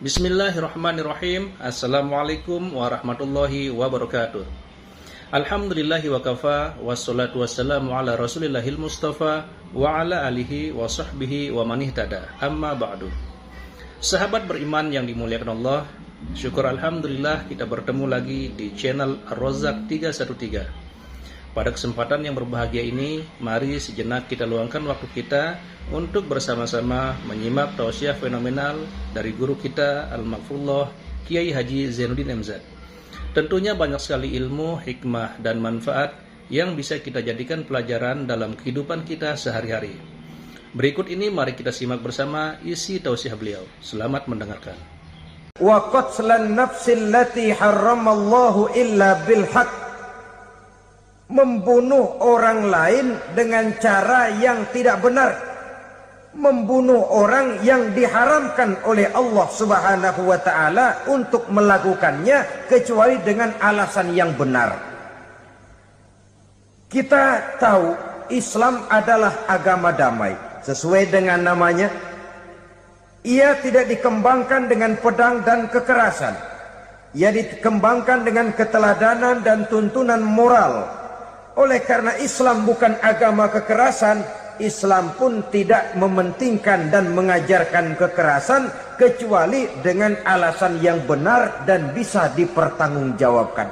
Bismillahirrahmanirrahim. Assalamualaikum warahmatullahi wabarakatuh. Alhamdulillahi wa kafa, wassalatu wassalamu ala rasulillahil mustafa wa ala alihi wa sahbihi wa manihtada. Amma ba'du. Sahabat beriman yang dimuliakan Allah, syukur alhamdulillah kita bertemu lagi di channel Ar-Razzaq 313. Pada kesempatan yang berbahagia ini, mari sejenak kita luangkan waktu kita untuk bersama-sama menyimak tausiah fenomenal dari guru kita Al-Maghfurullah Kiai Haji Zainuddin MZ. Tentunya banyak sekali ilmu, hikmah, dan manfaat yang bisa kita jadikan pelajaran dalam kehidupan kita sehari-hari. Berikut ini mari kita simak bersama isi tausiah beliau. Selamat mendengarkan. Wa qatlan nafsil lati harramallahu illa bil haqq. Membunuh orang lain dengan cara yang tidak benar, membunuh orang yang diharamkan oleh Allah Subhanahu wa taala untuk melakukannya kecuali dengan alasan yang benar. Kita tahu Islam adalah agama damai, sesuai dengan namanya. Ia tidak dikembangkan dengan pedang dan kekerasan. Ia dikembangkan dengan keteladanan dan tuntunan moral. Oleh karena Islam bukan agama kekerasan, Islam pun tidak mementingkan dan mengajarkan kekerasan kecuali dengan alasan yang benar dan bisa dipertanggungjawabkan.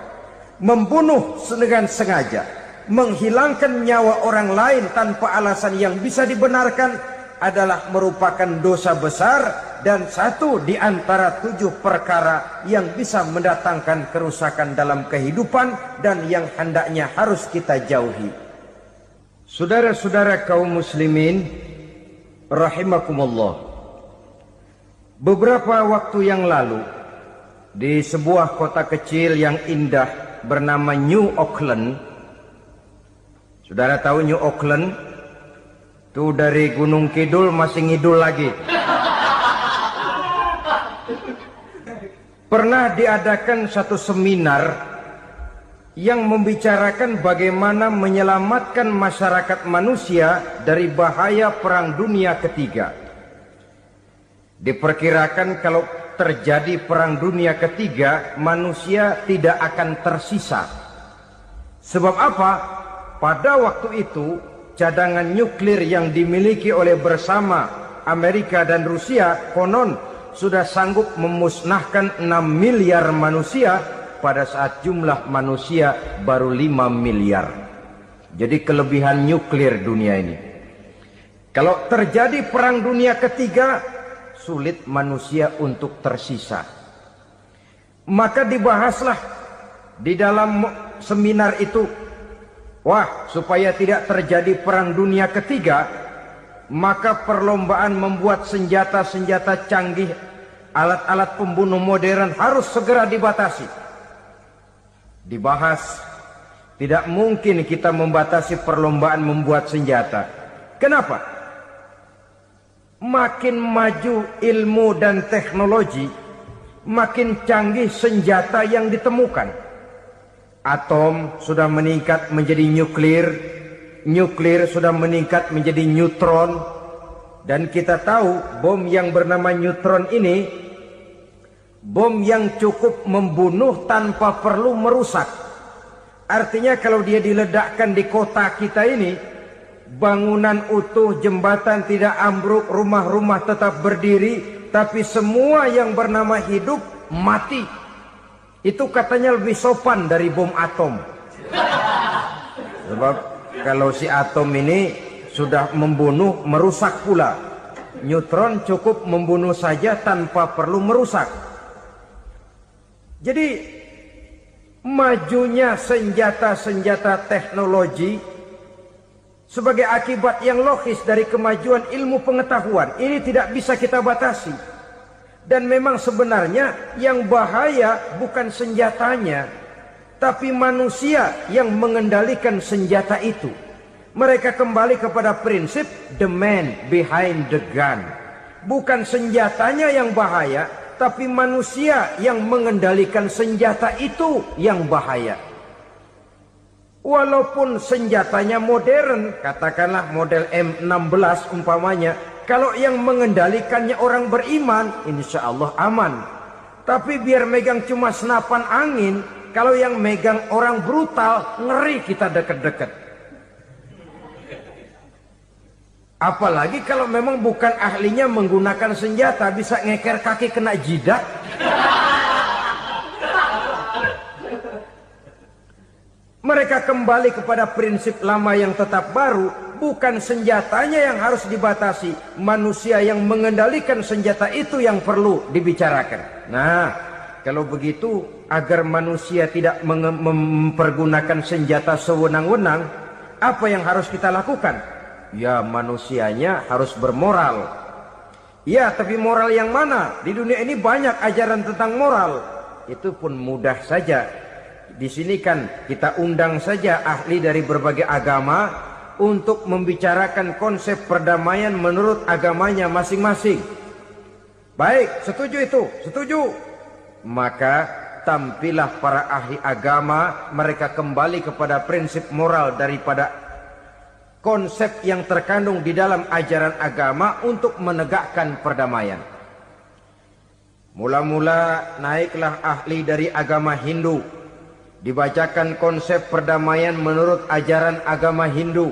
Membunuh dengan sengaja, menghilangkan nyawa orang lain tanpa alasan yang bisa dibenarkan adalah merupakan dosa besar dan satu di antara 7 perkara yang bisa mendatangkan kerusakan dalam kehidupan dan yang hendaknya harus kita jauhi. Saudara-saudara kaum muslimin rahimakumullah, beberapa waktu yang lalu di sebuah kota kecil yang indah bernama New Auckland. Saudara tahu New Auckland? Itu dari Gunung Kidul masih ngidul lagi. Pernah diadakan satu seminar yang membicarakan bagaimana menyelamatkan masyarakat manusia dari bahaya Perang Dunia Ketiga. Diperkirakan kalau terjadi Perang Dunia Ketiga, manusia tidak akan tersisa. Sebab apa? Pada waktu itu, cadangan nuklir yang dimiliki oleh bersama Amerika dan Rusia konon sudah sanggup memusnahkan 6 miliar manusia pada saat jumlah manusia baru 5 miliar. Jadi kelebihan nuklir dunia ini. Kalau terjadi Perang Dunia Ketiga, sulit manusia untuk tersisa. Maka dibahaslah di dalam seminar itu, wah, supaya tidak terjadi Perang Dunia Ketiga, maka perlombaan membuat senjata-senjata canggih, alat-alat pembunuh modern harus segera dibatasi. Dibahas, tidak mungkin kita membatasi perlombaan membuat senjata. Kenapa? Makin maju ilmu dan teknologi, makin canggih senjata yang ditemukan. Atom sudah meningkat menjadi nuklir, nuklir sudah meningkat menjadi neutron, dan kita tahu bom yang bernama neutron ini, bom yang cukup membunuh tanpa perlu merusak. Artinya kalau dia diledakkan di kota kita ini, bangunan utuh, jembatan tidak ambruk, rumah-rumah tetap berdiri, tapi semua yang bernama hidup mati. Itu katanya lebih sopan dari bom atom. Sebab kalau si atom ini sudah membunuh, merusak pula. Neutron cukup membunuh saja tanpa perlu merusak. Jadi majunya senjata-senjata teknologi sebagai akibat yang logis dari kemajuan ilmu pengetahuan ini tidak bisa kita batasi. Dan memang sebenarnya yang bahaya bukan senjatanya, tapi manusia yang mengendalikan senjata itu. Mereka kembali kepada prinsip the man behind the gun. Bukan senjatanya yang bahaya, tapi manusia yang mengendalikan senjata itu yang bahaya. Walaupun senjatanya modern, katakanlah model M16 umpamanya, Kalau yang mengendalikannya orang beriman, insya Allah aman. Tapi biar megang cuma senapan angin, kalau yang megang orang brutal, ngeri kita deket-deket. Apalagi kalau memang bukan ahlinya menggunakan senjata, bisa ngeker kaki kena jidat. Mereka kembali kepada prinsip lama yang tetap baru, bukan senjatanya yang harus dibatasi, manusia yang mengendalikan senjata itu yang perlu dibicarakan. Nah, kalau begitu, agar manusia tidak mempergunakan senjata sewenang-wenang, apa yang harus kita lakukan? Ya, manusianya harus bermoral. Ya, tapi moral yang mana? Di dunia ini banyak ajaran tentang moral. Itu pun mudah saja. Di sini kan kita undang saja ahli dari berbagai agama untuk membicarakan konsep perdamaian menurut agamanya masing-masing. Baik, setuju itu? Setuju. Maka tampillah para ahli agama, mereka kembali kepada prinsip moral daripada konsep yang terkandung di dalam ajaran agama untuk menegakkan perdamaian. Mula-mula naiklah ahli dari agama Hindu, dibacakan konsep perdamaian menurut ajaran agama Hindu,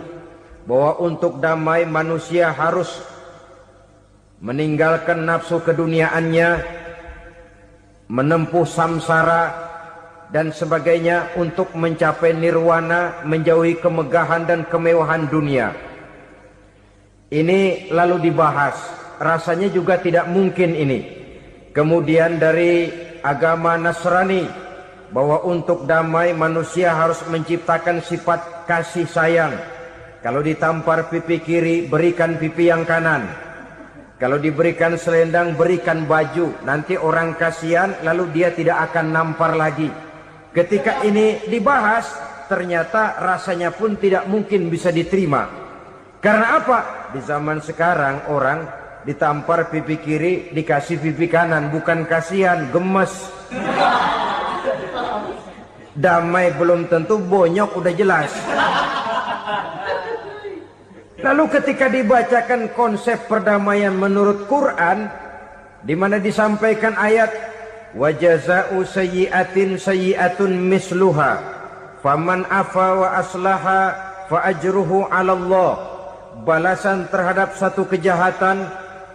bahwa untuk damai manusia harus meninggalkan nafsu keduniaannya, menempuh samsara dan sebagainya untuk mencapai nirwana, menjauhi kemegahan dan kemewahan dunia. Ini lalu dibahas, rasanya juga tidak mungkin ini. Kemudian dari agama Nasrani, bahwa untuk damai manusia harus menciptakan sifat kasih sayang. Kalau ditampar pipi kiri, berikan pipi yang kanan. Kalau diberikan selendang, berikan baju. Nanti orang kasihan, lalu dia tidak akan nampar lagi. Ketika ini dibahas, ternyata rasanya pun tidak mungkin bisa diterima. Karena apa? Di zaman sekarang orang ditampar pipi kiri, dikasih pipi kanan. Bukan kasihan, gemes. Damai belum tentu, bonyok udah jelas. Lalu ketika dibacakan konsep perdamaian menurut Quran, di mana disampaikan ayat wa jazaa'u sayyi'atin sayyi'atun misluha faman afa wa aslaha fa ajruhu 'ala Allah. Balasan terhadap satu kejahatan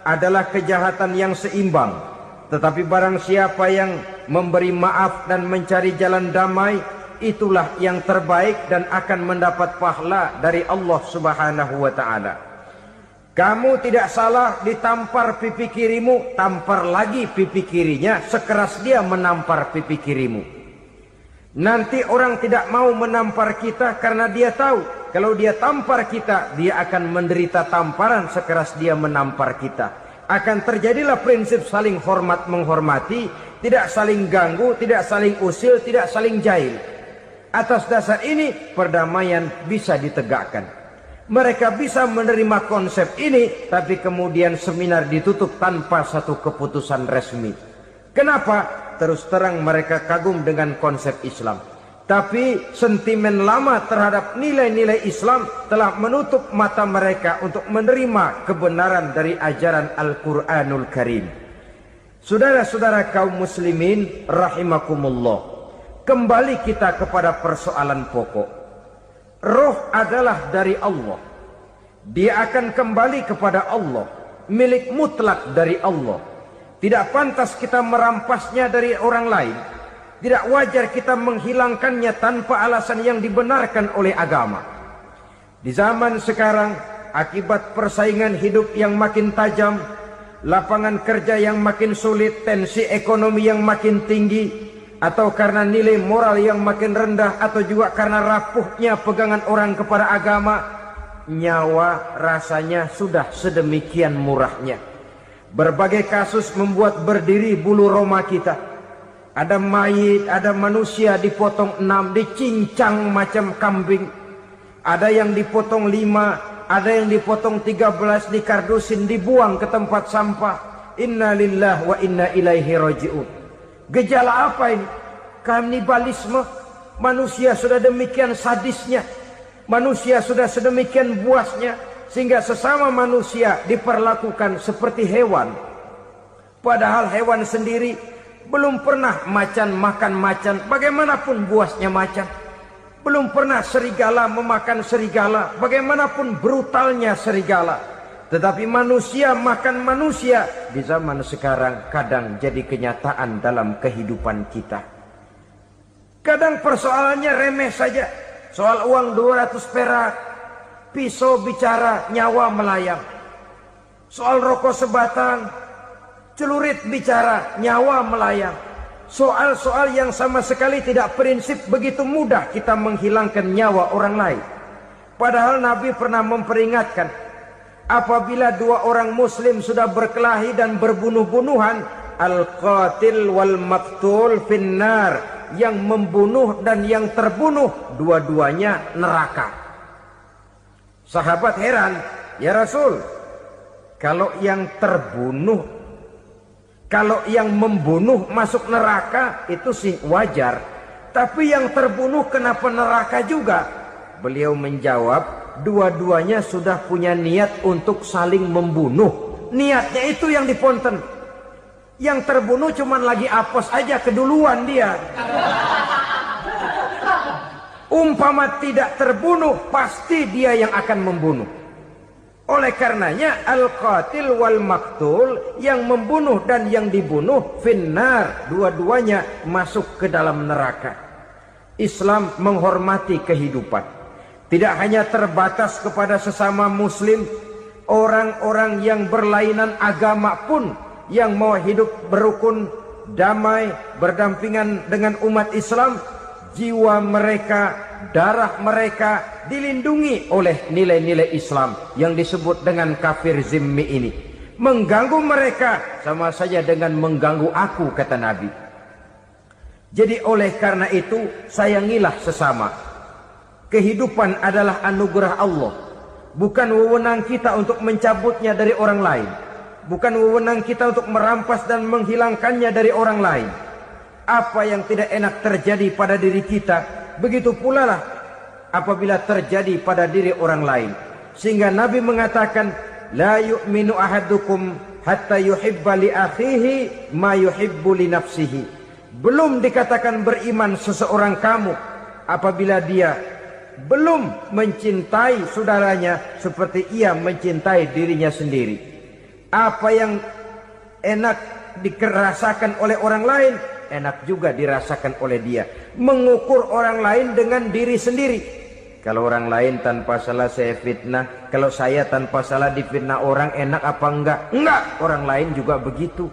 adalah kejahatan yang seimbang. Tetapi barang siapa yang memberi maaf dan mencari jalan damai, itulah yang terbaik dan akan mendapat pahala dari Allah Subhanahu wa ta'ala. Kamu tidak salah ditampar pipi kirimu, tampar lagi pipi kirinya sekeras dia menampar pipi kirimu. Nanti orang tidak mau menampar kita karena dia tahu kalau dia tampar kita, dia akan menderita tamparan sekeras dia menampar kita. Akan terjadilah prinsip saling hormat menghormati, tidak saling ganggu, tidak saling usil, tidak saling jahil. Atas dasar ini perdamaian bisa ditegakkan. Mereka bisa menerima konsep ini, tapi kemudian seminar ditutup tanpa satu keputusan resmi. Kenapa? Terus terang mereka kagum dengan konsep Islam, tapi sentimen lama terhadap nilai-nilai Islam telah menutup mata mereka untuk menerima kebenaran dari ajaran Al-Quranul Karim. Saudara-saudara kaum muslimin rahimakumullah, kembali kita kepada persoalan pokok. Roh adalah dari Allah. Dia akan kembali kepada Allah, milik mutlak dari Allah. Tidak pantas kita merampasnya dari orang lain. Tidak wajar kita menghilangkannya tanpa alasan yang dibenarkan oleh agama. Di zaman sekarang, akibat persaingan hidup yang makin tajam, lapangan kerja yang makin sulit, tensi ekonomi yang makin tinggi, atau karena nilai moral yang makin rendah, atau juga karena rapuhnya pegangan orang kepada agama, nyawa rasanya sudah sedemikian murahnya. Berbagai kasus membuat berdiri bulu roma kita. Ada mayit, ada manusia dipotong 6, dicincang macam kambing. Ada yang dipotong 5, ada yang dipotong 13, dikardusin, dibuang ke tempat sampah. Inna lillahi wa inna ilaihi raji'un. Gejala apa ini? Kanibalisme. Manusia sudah demikian sadisnya, manusia sudah sedemikian buasnya, sehingga sesama manusia diperlakukan seperti hewan. Padahal hewan sendiri belum pernah macan makan macan, bagaimanapun buasnya macan. Belum pernah serigala memakan serigala, bagaimanapun brutalnya serigala. Tetapi manusia makan manusia di zaman sekarang kadang jadi kenyataan dalam kehidupan kita. Kadang persoalannya remeh saja. Soal uang 200 perak, pisau bicara, nyawa melayang. Soal rokok sebatang, celurit bicara, nyawa melayang. Soal-soal yang sama sekali tidak prinsip, begitu mudah kita menghilangkan nyawa orang lain. Padahal Nabi pernah memperingatkan, apabila dua orang muslim sudah berkelahi dan berbunuh-bunuhan, al-qatil wal maktul finnar, yang membunuh dan yang terbunuh dua-duanya neraka. Sahabat heran, ya Rasul, kalau yang terbunuh, kalau yang membunuh masuk neraka itu sih wajar, tapi yang terbunuh kenapa neraka juga? Beliau menjawab, dua-duanya sudah punya niat untuk saling membunuh. Niatnya itu yang diponten. Yang terbunuh cuman lagi apes aja, keduluan dia. Umpama tidak terbunuh, pasti dia yang akan membunuh. Oleh karenanya al-qatil wal maktul, yang membunuh dan yang dibunuh finnar, dua-duanya masuk ke dalam neraka. Islam menghormati kehidupan. Tidak hanya terbatas kepada sesama muslim, orang-orang yang berlainan agama pun yang mau hidup berukun, damai, berdampingan dengan umat Islam, jiwa mereka, darah mereka dilindungi oleh nilai-nilai Islam yang disebut dengan kafir zimmi ini. Mengganggu mereka sama saja dengan mengganggu aku, kata Nabi. Jadi oleh karena itu sayangilah sesama. Kehidupan adalah anugerah Allah, bukan wewenang kita untuk mencabutnya dari orang lain. Bukan wewenang kita untuk merampas dan menghilangkannya dari orang lain. Apa yang tidak enak terjadi pada diri kita, begitu pula lah apabila terjadi pada diri orang lain. Sehingga Nabi mengatakan, la yu'minu ahadukum hatta yuhibba li akhihi ma yuhibbu li nafsihi. Belum dikatakan beriman seseorang kamu apabila dia belum mencintai saudaranya seperti ia mencintai dirinya sendiri. Apa yang enak dirasakan oleh orang lain, enak juga dirasakan oleh dia. Mengukur orang lain dengan diri sendiri. Kalau orang lain tanpa salah saya fitnah, kalau saya tanpa salah difitnah orang, enak apa enggak? Enggak, orang lain juga begitu.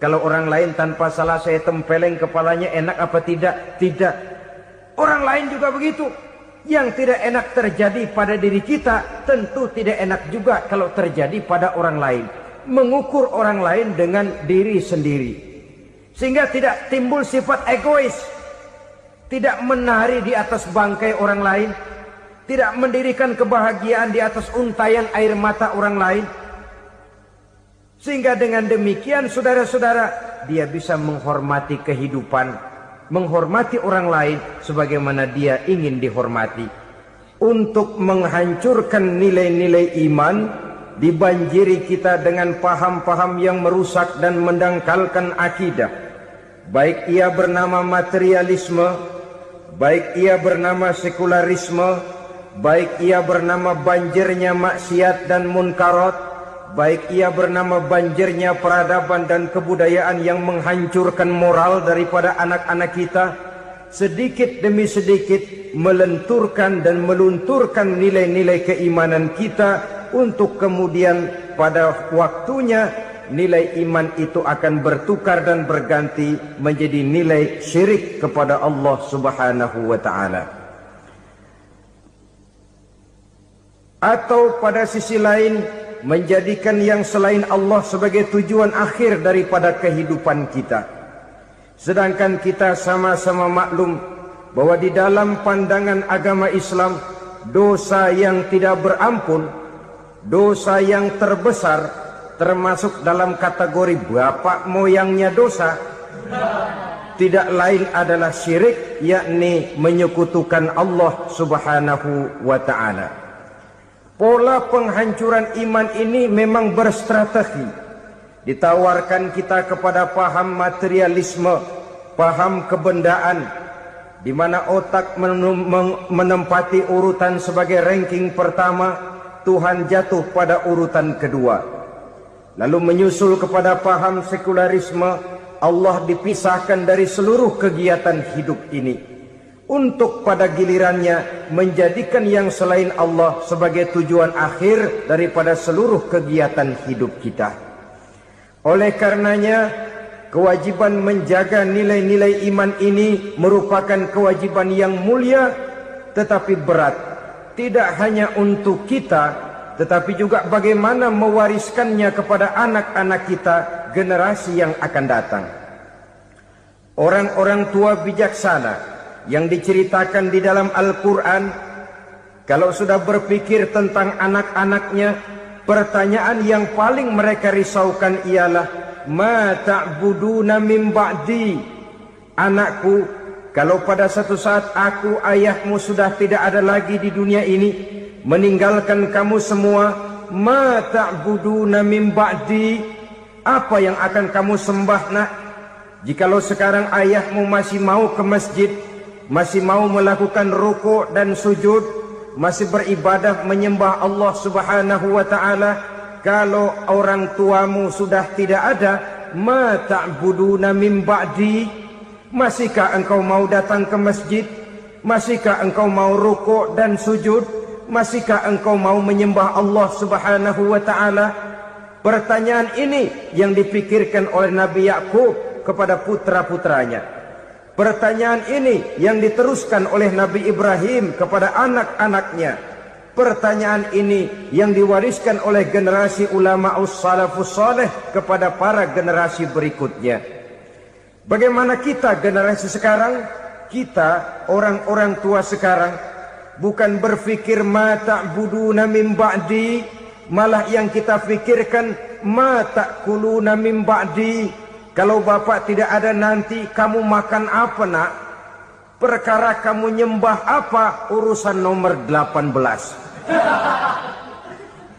Kalau orang lain tanpa salah saya tempeleng kepalanya, enak apa tidak? Tidak. Orang lain juga begitu. Yang tidak enak terjadi pada diri kita, tentu tidak enak juga kalau terjadi pada orang lain. Mengukur orang lain dengan diri sendiri, sehingga tidak timbul sifat egois, tidak menari di atas bangkai orang lain, tidak mendirikan kebahagiaan di atas untayan air mata orang lain. Sehingga dengan demikian saudara-saudara, dia bisa menghormati kehidupan, menghormati orang lain sebagaimana dia ingin dihormati. Untuk menghancurkan nilai-nilai iman, dibanjiri kita dengan paham-paham yang merusak dan mendangkalkan akidah. Baik ia bernama materialisme, baik ia bernama sekularisme, baik ia bernama banjirnya maksiat dan munkarat, baik ia bernama banjirnya peradaban dan kebudayaan yang menghancurkan moral daripada anak-anak kita. Sedikit demi sedikit melenturkan dan melunturkan nilai-nilai keimanan kita, untuk kemudian pada waktunya nilai iman itu akan bertukar dan berganti menjadi nilai syirik kepada Allah Subhanahu wa ta'ala. Atau pada sisi lain menjadikan yang selain Allah sebagai tujuan akhir daripada kehidupan kita. Sedangkan kita sama-sama maklum bahwa di dalam pandangan agama Islam, dosa yang tidak berampun, dosa yang terbesar, termasuk dalam kategori bapak moyangnya dosa, tidak lain adalah syirik, yakni menyekutukan Allah Subhanahu wa ta'ala. Pola penghancuran iman ini memang berstrategi. Ditawarkan kita kepada paham materialisme, paham kebendaan, di mana otak menempati urutan sebagai ranking pertama, Tuhan jatuh pada urutan kedua. Lalu menyusul kepada paham sekularisme, Allah dipisahkan dari seluruh kegiatan hidup ini, untuk pada gilirannya menjadikan yang selain Allah sebagai tujuan akhir daripada seluruh kegiatan hidup kita. Oleh karenanya, kewajiban menjaga nilai-nilai iman ini merupakan kewajiban yang mulia tetapi berat. Tidak hanya untuk kita, tetapi juga bagaimana mewariskannya kepada anak-anak kita, generasi yang akan datang. Orang-orang tua bijaksana yang diceritakan di dalam Al-Quran, kalau sudah berpikir tentang anak-anaknya, pertanyaan yang paling mereka risaukan ialah, ma ta'buduna min ba'di. Anakku, kalau pada satu saat aku, ayahmu sudah tidak ada lagi di dunia ini, meninggalkan kamu semua, ma ta'buduna min ba'di, apa yang akan kamu sembah nak? Jikalau sekarang ayahmu masih mau ke masjid, masih mau melakukan rukuk dan sujud, masih beribadah menyembah Allah Subhanahu wa ta'ala, kalau orang tuamu sudah tidak ada, ma ta'buduna min ba'di, masihkah engkau mau datang ke masjid? Masihkah engkau mau rukuk dan sujud? Masihkah engkau mau menyembah Allah Subhanahu wa ta'ala? Pertanyaan ini yang dipikirkan oleh Nabi Yakub kepada putra-putranya. Pertanyaan ini yang diteruskan oleh Nabi Ibrahim kepada anak-anaknya. Pertanyaan ini yang diwariskan oleh generasi ulama salafus saleh kepada para generasi berikutnya. Bagaimana kita generasi sekarang? Kita orang-orang tua sekarang bukan berfikir ma ta'buduna min ba'di, malah yang kita fikirkan ma ta'kuluna min ba'di. Kalau bapak tidak ada nanti kamu makan apa nak? Perkara kamu nyembah apa? Urusan nomor 18.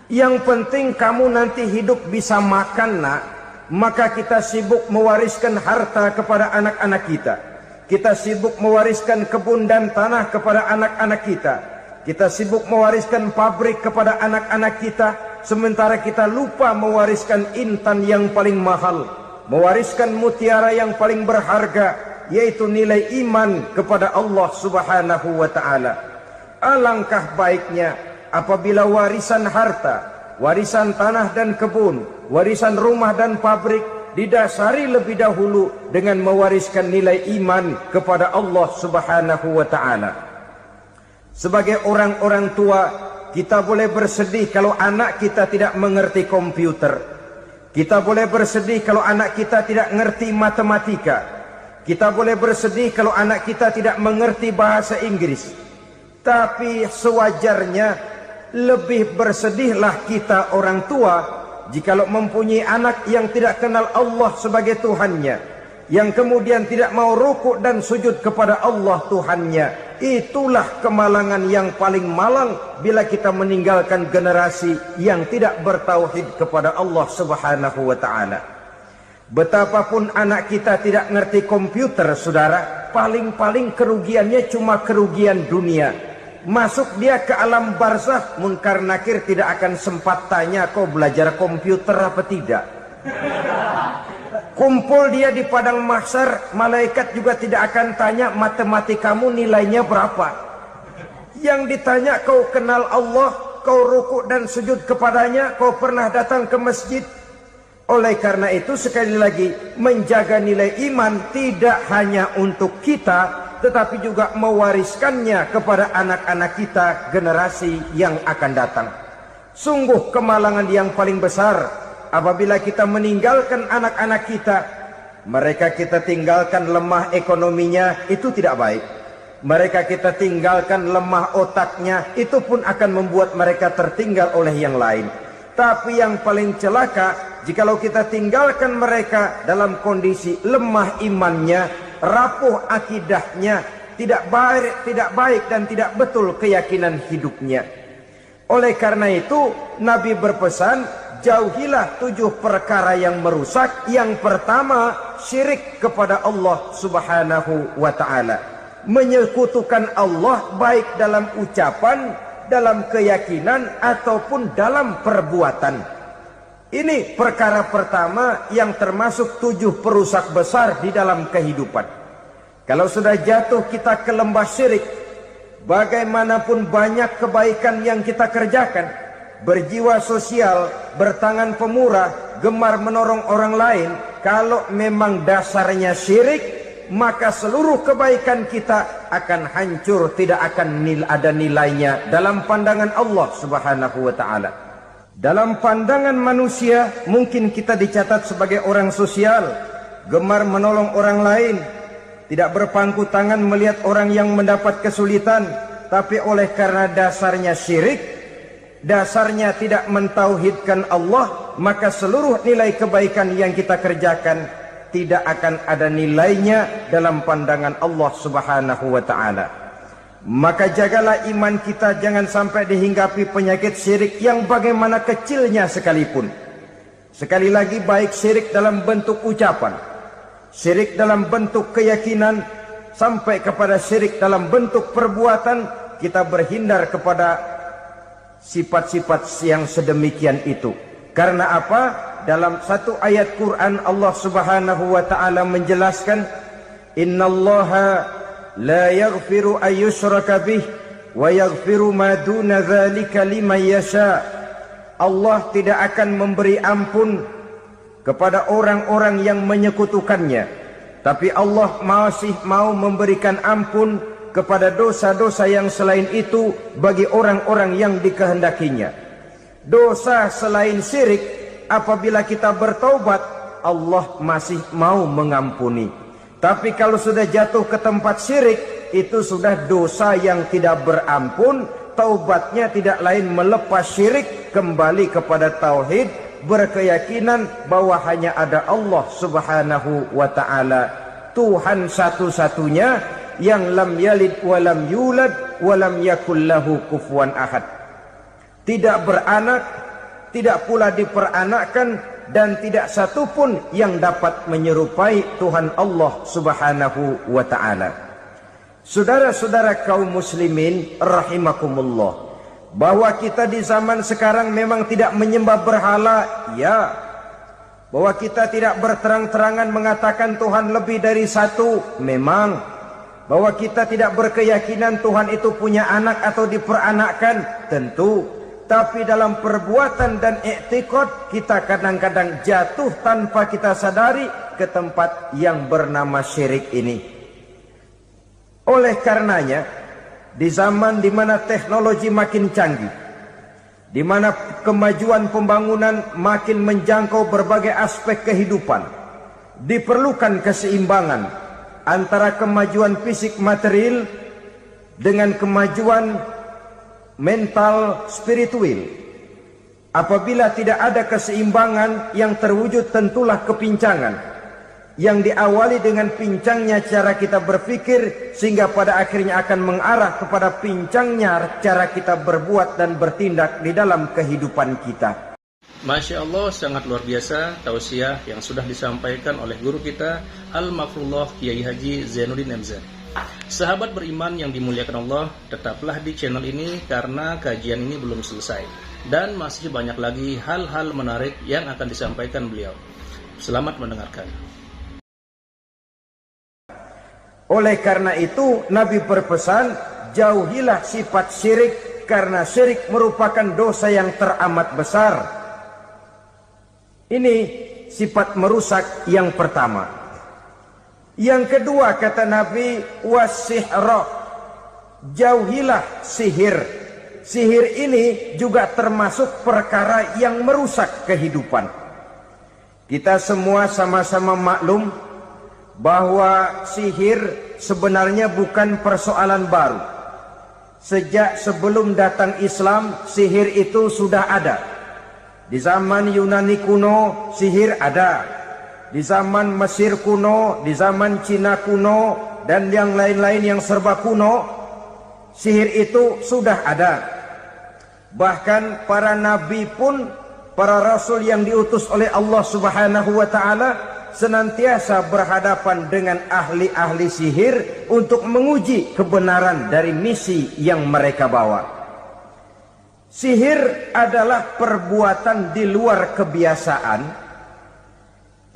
Yang penting kamu nanti hidup bisa makan nak. Maka kita sibuk mewariskan harta kepada anak-anak kita. Kita sibuk mewariskan kebun dan tanah kepada anak-anak kita. Kita sibuk mewariskan pabrik kepada anak-anak kita. Sementara kita lupa mewariskan intan yang paling mahal, mewariskan mutiara yang paling berharga, yaitu nilai iman kepada Allah Subhanahu wa ta'ala. Alangkah baiknya apabila warisan harta, warisan tanah dan kebun, warisan rumah dan pabrik didasari lebih dahulu dengan mewariskan nilai iman kepada Allah Subhanahu wa ta'ala. Sebagai orang-orang tua, kita boleh bersedih kalau anak kita tidak mengerti komputer. Kita boleh bersedih kalau anak kita tidak mengerti matematika. Kita boleh bersedih kalau anak kita tidak mengerti bahasa Inggris. Tapi sewajarnya lebih bersedihlah kita orang tua jikalau mempunyai anak yang tidak kenal Allah sebagai Tuhannya, yang kemudian tidak mau rukuk dan sujud kepada Allah Tuhannya. Itulah kemalangan yang paling malang bila kita meninggalkan generasi yang tidak bertauhid kepada Allah Subhanahu wa ta'ala. Betapapun anak kita tidak ngerti komputer, saudara, paling-paling kerugiannya cuma kerugian dunia. Masuk dia ke alam barzakh, munkar nakir tidak akan sempat tanya kau belajar komputer apa tidak. Kumpul dia di padang mahsyar, malaikat juga tidak akan tanya matematikamu nilainya berapa. Yang ditanya, kau kenal Allah, kau rukuk dan sujud kepadanya, kau pernah datang ke masjid. Oleh karena itu sekali lagi, menjaga nilai iman tidak hanya untuk kita, tetapi juga mewariskannya kepada anak-anak kita, generasi yang akan datang. Sungguh kemalangan yang paling besar apabila kita meninggalkan anak-anak kita. Mereka kita tinggalkan lemah ekonominya, itu tidak baik. Mereka kita tinggalkan lemah otaknya, itu pun akan membuat mereka tertinggal oleh yang lain. Tapi yang paling celaka, jikalau kita tinggalkan mereka dalam kondisi lemah imannya, rapuh akidahnya, tidak baik dan tidak betul keyakinan hidupnya. Oleh karena itu Nabi berpesan, jauhilah 7 perkara yang merusak. Yang pertama, syirik kepada Allah Subhanahu wa ta'ala. Menyekutukan Allah baik dalam ucapan, dalam keyakinan, ataupun dalam perbuatan. Ini perkara pertama yang termasuk 7 perusak besar di dalam kehidupan. Kalau sudah jatuh kita ke lembah syirik, bagaimanapun banyak kebaikan yang kita kerjakan, berjiwa sosial, bertangan pemurah, gemar menolong orang lain, kalau memang dasarnya syirik, maka seluruh kebaikan kita akan hancur, tidak akan ada nilainya dalam pandangan Allah Subhanahu wa ta'ala. Dalam pandangan manusia, mungkin kita dicatat sebagai orang sosial, gemar menolong orang lain, tidak berpangku tangan melihat orang yang mendapat kesulitan. Tapi oleh karena dasarnya syirik, dasarnya tidak mentauhidkan Allah, maka seluruh nilai kebaikan yang kita kerjakan tidak akan ada nilainya dalam pandangan Allah Subhanahu wa ta'ala. Maka jagalah iman kita, jangan sampai dihinggapi penyakit syirik yang bagaimana kecilnya sekalipun. Sekali lagi, baik syirik dalam bentuk ucapan, syirik dalam bentuk keyakinan, sampai kepada syirik dalam bentuk perbuatan, kita berhindar kepada sifat-sifat yang sedemikian itu. Karena apa? Dalam satu ayat Quran Allah Subhanahu wa ta'ala menjelaskan, innallaha la yaghfiru ayyushraka bih wa yaghfiru ma duna dzalika liman yasha. Allah tidak akan memberi ampun kepada orang-orang yang menyekutukannya, tapi Allah masih mau memberikan ampun kepada dosa-dosa yang selain itu bagi orang-orang yang dikehendakinya. Dosa selain syirik, apabila kita bertaubat, Allah masih mau mengampuni. Tapi kalau sudah jatuh ke tempat syirik, itu sudah dosa yang tidak berampun. Taubatnya tidak lain melepas syirik, kembali kepada tauhid, berkeyakinan bahwa hanya ada Allah Subhanahu wa ta'ala, Tuhan satu-satunya, yang lam yalid walam yulad walam yakul lahu kufuwan ahad. Tidak beranak, tidak pula diperanakkan, dan tidak satupun yang dapat menyerupai Tuhan Allah Subhanahu wa ta'ala. Saudara-saudara kaum muslimin rahimakumullah, bahwa kita di zaman sekarang memang tidak menyembah berhala, ya. Bahwa kita tidak berterang-terangan mengatakan Tuhan lebih dari satu, memang. Bahwa kita tidak berkeyakinan Tuhan itu punya anak atau diperanakkan, tentu. Tapi dalam perbuatan dan i'tiqad, kita kadang-kadang jatuh tanpa kita sadari ke tempat yang bernama syirik ini. Oleh karenanya, di zaman di mana teknologi makin canggih, di mana kemajuan pembangunan makin menjangkau berbagai aspek kehidupan, diperlukan keseimbangan antara kemajuan fisik material dengan kemajuan mental spiritual. Apabila tidak ada keseimbangan yang terwujud, tentulah kepincangan yang diawali dengan pincangnya cara kita berpikir, sehingga pada akhirnya akan mengarah kepada pincangnya cara kita berbuat dan bertindak di dalam kehidupan kita. Masya Allah, sangat luar biasa tausiah yang sudah disampaikan oleh guru kita Al-Mafrullah Kiai Haji Zainuddin MZ. Sahabat beriman yang dimuliakan Allah, tetaplah di channel ini karena kajian ini belum selesai dan masih banyak lagi hal-hal menarik yang akan disampaikan beliau. Selamat mendengarkan. Oleh karena itu Nabi berpesan, jauhilah sifat syirik, karena syirik merupakan dosa yang teramat besar. Ini sifat merusak yang pertama. Yang kedua kata Nabi, wasihra, jauhilah sihir. Sihir ini juga termasuk perkara yang merusak kehidupan. Kita semua sama-sama maklum bahwa sihir sebenarnya bukan persoalan baru. Sejak sebelum datang Islam, sihir itu sudah ada. Di zaman Yunani kuno, sihir ada. Di zaman Mesir kuno, di zaman Cina kuno, dan yang lain-lain yang serba kuno, sihir itu sudah ada. Bahkan para nabi pun, para rasul yang diutus oleh Allah Subhanahu wa taala senantiasa berhadapan dengan ahli-ahli sihir untuk menguji kebenaran dari misi yang mereka bawa. Sihir adalah perbuatan di luar kebiasaan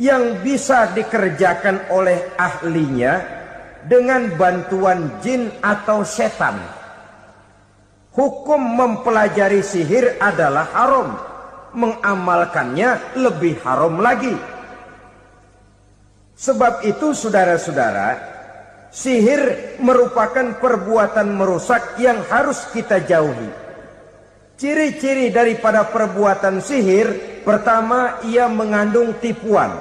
yang bisa dikerjakan oleh ahlinya dengan bantuan jin atau setan. Hukum mempelajari sihir adalah haram, mengamalkannya lebih haram lagi. Sebab itu saudara-saudara, sihir merupakan perbuatan merusak yang harus kita jauhi. Ciri-ciri daripada perbuatan sihir, pertama, ia mengandung tipuan,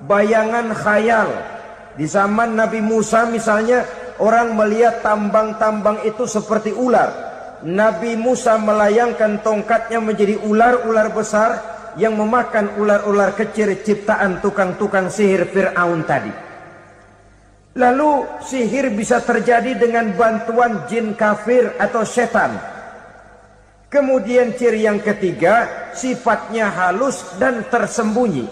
bayangan khayal. Di zaman Nabi Musa misalnya, orang melihat tambang-tambang itu seperti ular. Nabi Musa melayangkan tongkatnya menjadi ular-ular besar yang memakan ular-ular kecil ciptaan tukang-tukang sihir Fir'aun tadi. Lalu sihir bisa terjadi dengan bantuan jin kafir atau setan. Kemudian ciri yang ketiga, sifatnya halus dan tersembunyi.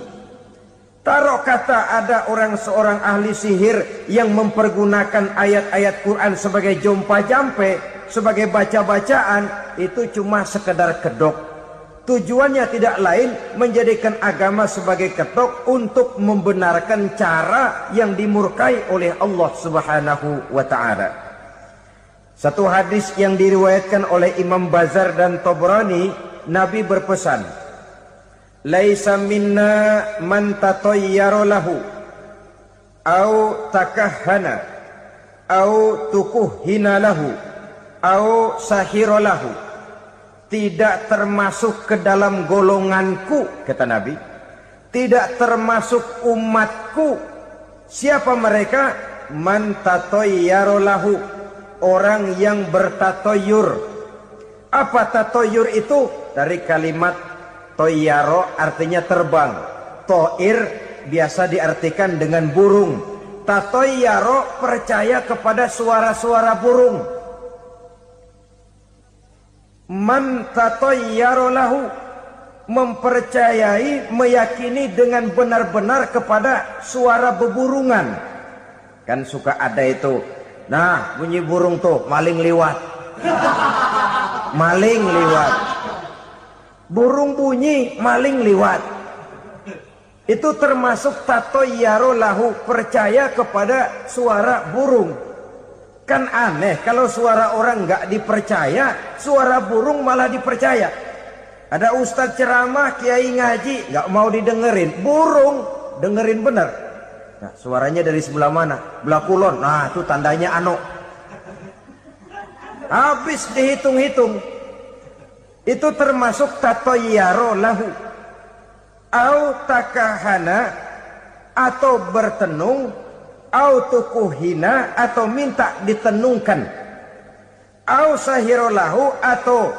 Taruh kata ada seorang ahli sihir yang mempergunakan ayat-ayat Quran sebagai jompa-jampe, sebagai baca-bacaan, itu cuma sekedar kedok. Tujuannya tidak lain menjadikan agama sebagai ketok untuk membenarkan cara yang dimurkai oleh Allah Subhanahu wa taala. Satu hadis yang diriwayatkan oleh Imam Bazar dan Tabrani, Nabi berpesan, "Laisa minna man tatayyara lahu au takahhana au tukuhhina lahu au sahira lahu." Tidak termasuk ke dalam golonganku, kata Nabi. Tidak termasuk umatku. Siapa mereka? Man tatayyara lahu, orang yang bertatoyur. Apa tatoyur itu? Dari kalimat toyaro, artinya terbang. Toir biasa diartikan dengan burung. Tatoyaro percaya kepada suara-suara burung. Man tatayyara lahu, mempercayai, meyakini dengan benar-benar kepada suara beburungan. Kan suka ada itu, nah bunyi burung tuh, maling liwat. Maling liwat. Burung bunyi, maling liwat. Itu termasuk tatayyara lahu, percaya kepada suara burung. Kan aneh kalau suara orang nggak dipercaya, suara burung malah dipercaya. Ada ustadz ceramah, kiai ngaji, nggak mau didengerin, burung dengerin bener. Nah, suaranya dari sebelah mana? Belah kulon. Nah, itu tandanya ano. Habis dihitung-hitung. Itu termasuk tatayyara lahu. Au takahana, atau bertenung, au tukuhina, atau minta ditenungkan, au sahirolahu, atau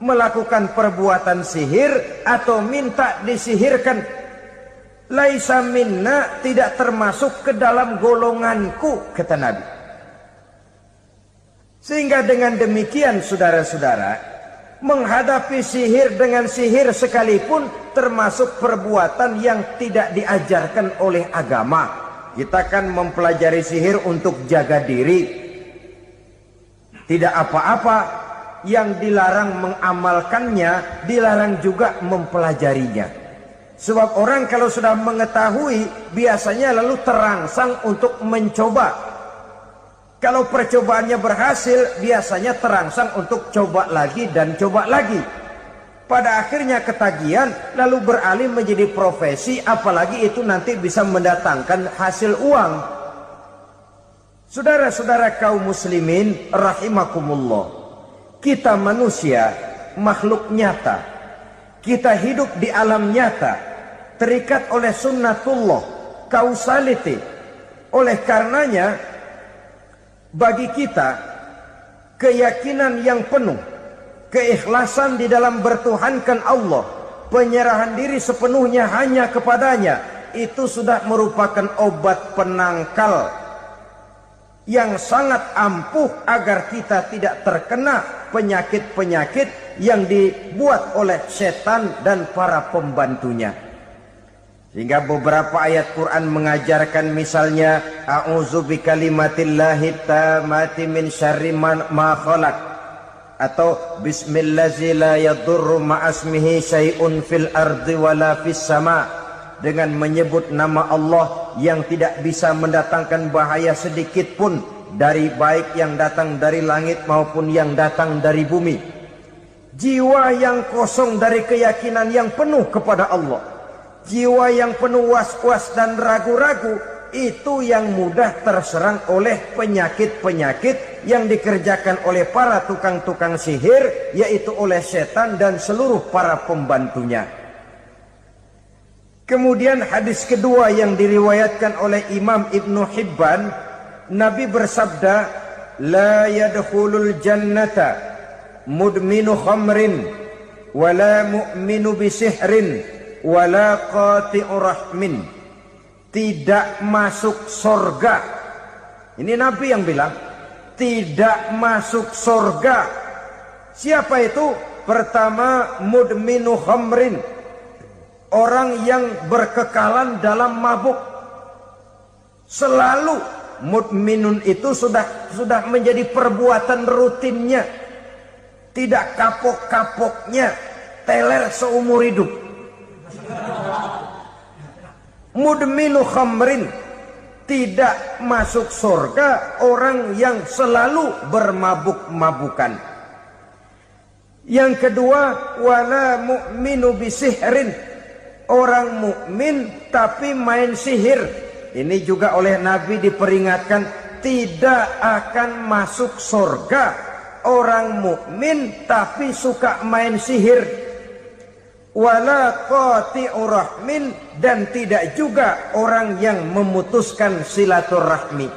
melakukan perbuatan sihir atau minta disihirkan. Laisa minna, tidak termasuk ke dalam golonganku, kata Nabi. Sehingga dengan demikian saudara-saudara, menghadapi sihir dengan sihir sekalipun termasuk perbuatan yang tidak diajarkan oleh agama. Kita kan mempelajari sihir untuk jaga diri. Tidak apa-apa, yang dilarang mengamalkannya, dilarang juga mempelajarinya. Sebab orang kalau sudah mengetahui, biasanya lalu terangsang untuk mencoba. Kalau percobaannya berhasil, biasanya terangsang untuk coba lagi dan coba lagi. Pada akhirnya ketagihan, lalu beralih menjadi profesi, apalagi itu nanti bisa mendatangkan hasil uang. Saudara-saudara kaum muslimin rahimakumullah, kita manusia makhluk nyata. Kita hidup di alam nyata, terikat oleh sunnatullah, causality. Oleh karenanya, bagi kita keyakinan yang penuh, keikhlasan di dalam bertuhankan Allah, penyerahan diri sepenuhnya hanya kepadanya, itu sudah merupakan obat penangkal yang sangat ampuh agar kita tidak terkena penyakit-penyakit yang dibuat oleh setan dan para pembantunya. Sehingga beberapa ayat Quran mengajarkan, misalnya a'udzu bikalimatillahi tammati min syarri ma khalaq, atau bismillazi la yadurru ma'asmihi syai'un fil ardi wala fis sama, dengan menyebut nama Allah yang tidak bisa mendatangkan bahaya sedikit pun, dari baik yang datang dari langit maupun yang datang dari bumi. Jiwa yang kosong dari keyakinan yang penuh kepada Allah, jiwa yang penuh was-was dan ragu-ragu, itu yang mudah terserang oleh penyakit-penyakit yang dikerjakan oleh para tukang-tukang sihir, yaitu oleh setan dan seluruh para pembantunya. Kemudian hadis kedua yang diriwayatkan oleh Imam Ibnu Hibban, Nabi bersabda, la yadkhulul jannata mudminu khamrin wala mu'minu bisihrin wala qati'u rahmin. Tidak masuk surga. Ini Nabi yang bilang, tidak masuk surga. Siapa itu? Pertama, mudminu khamrin, orang yang berkekalan dalam mabuk. Selalu mudminun itu sudah menjadi perbuatan rutinnya, tidak kapok-kapoknya, teler seumur hidup. Mudminu khamrin, tidak masuk surga orang yang selalu bermabuk-mabukan. Yang kedua, wala mu'minu bisihrin, orang mukmin tapi main sihir. Ini juga oleh Nabi diperingatkan, tidak akan masuk surga orang mukmin tapi suka main sihir. Wala qati'u rahmin, dan tidak juga orang yang memutuskan silaturahmi.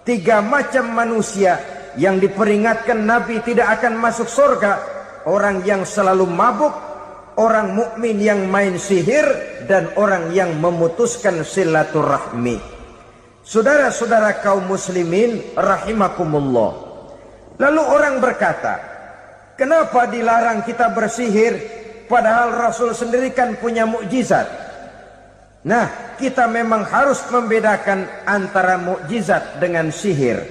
Tiga macam manusia yang diperingatkan Nabi tidak akan masuk surga: orang yang selalu mabuk, orang mukmin yang main sihir, dan orang yang memutuskan silaturahmi. Saudara-saudara kaum muslimin rahimakumullah. Lalu orang berkata, kenapa dilarang kita bersihir? Padahal Rasul sendiri kan punya mukjizat. Nah, kita memang harus membedakan antara mukjizat dengan sihir.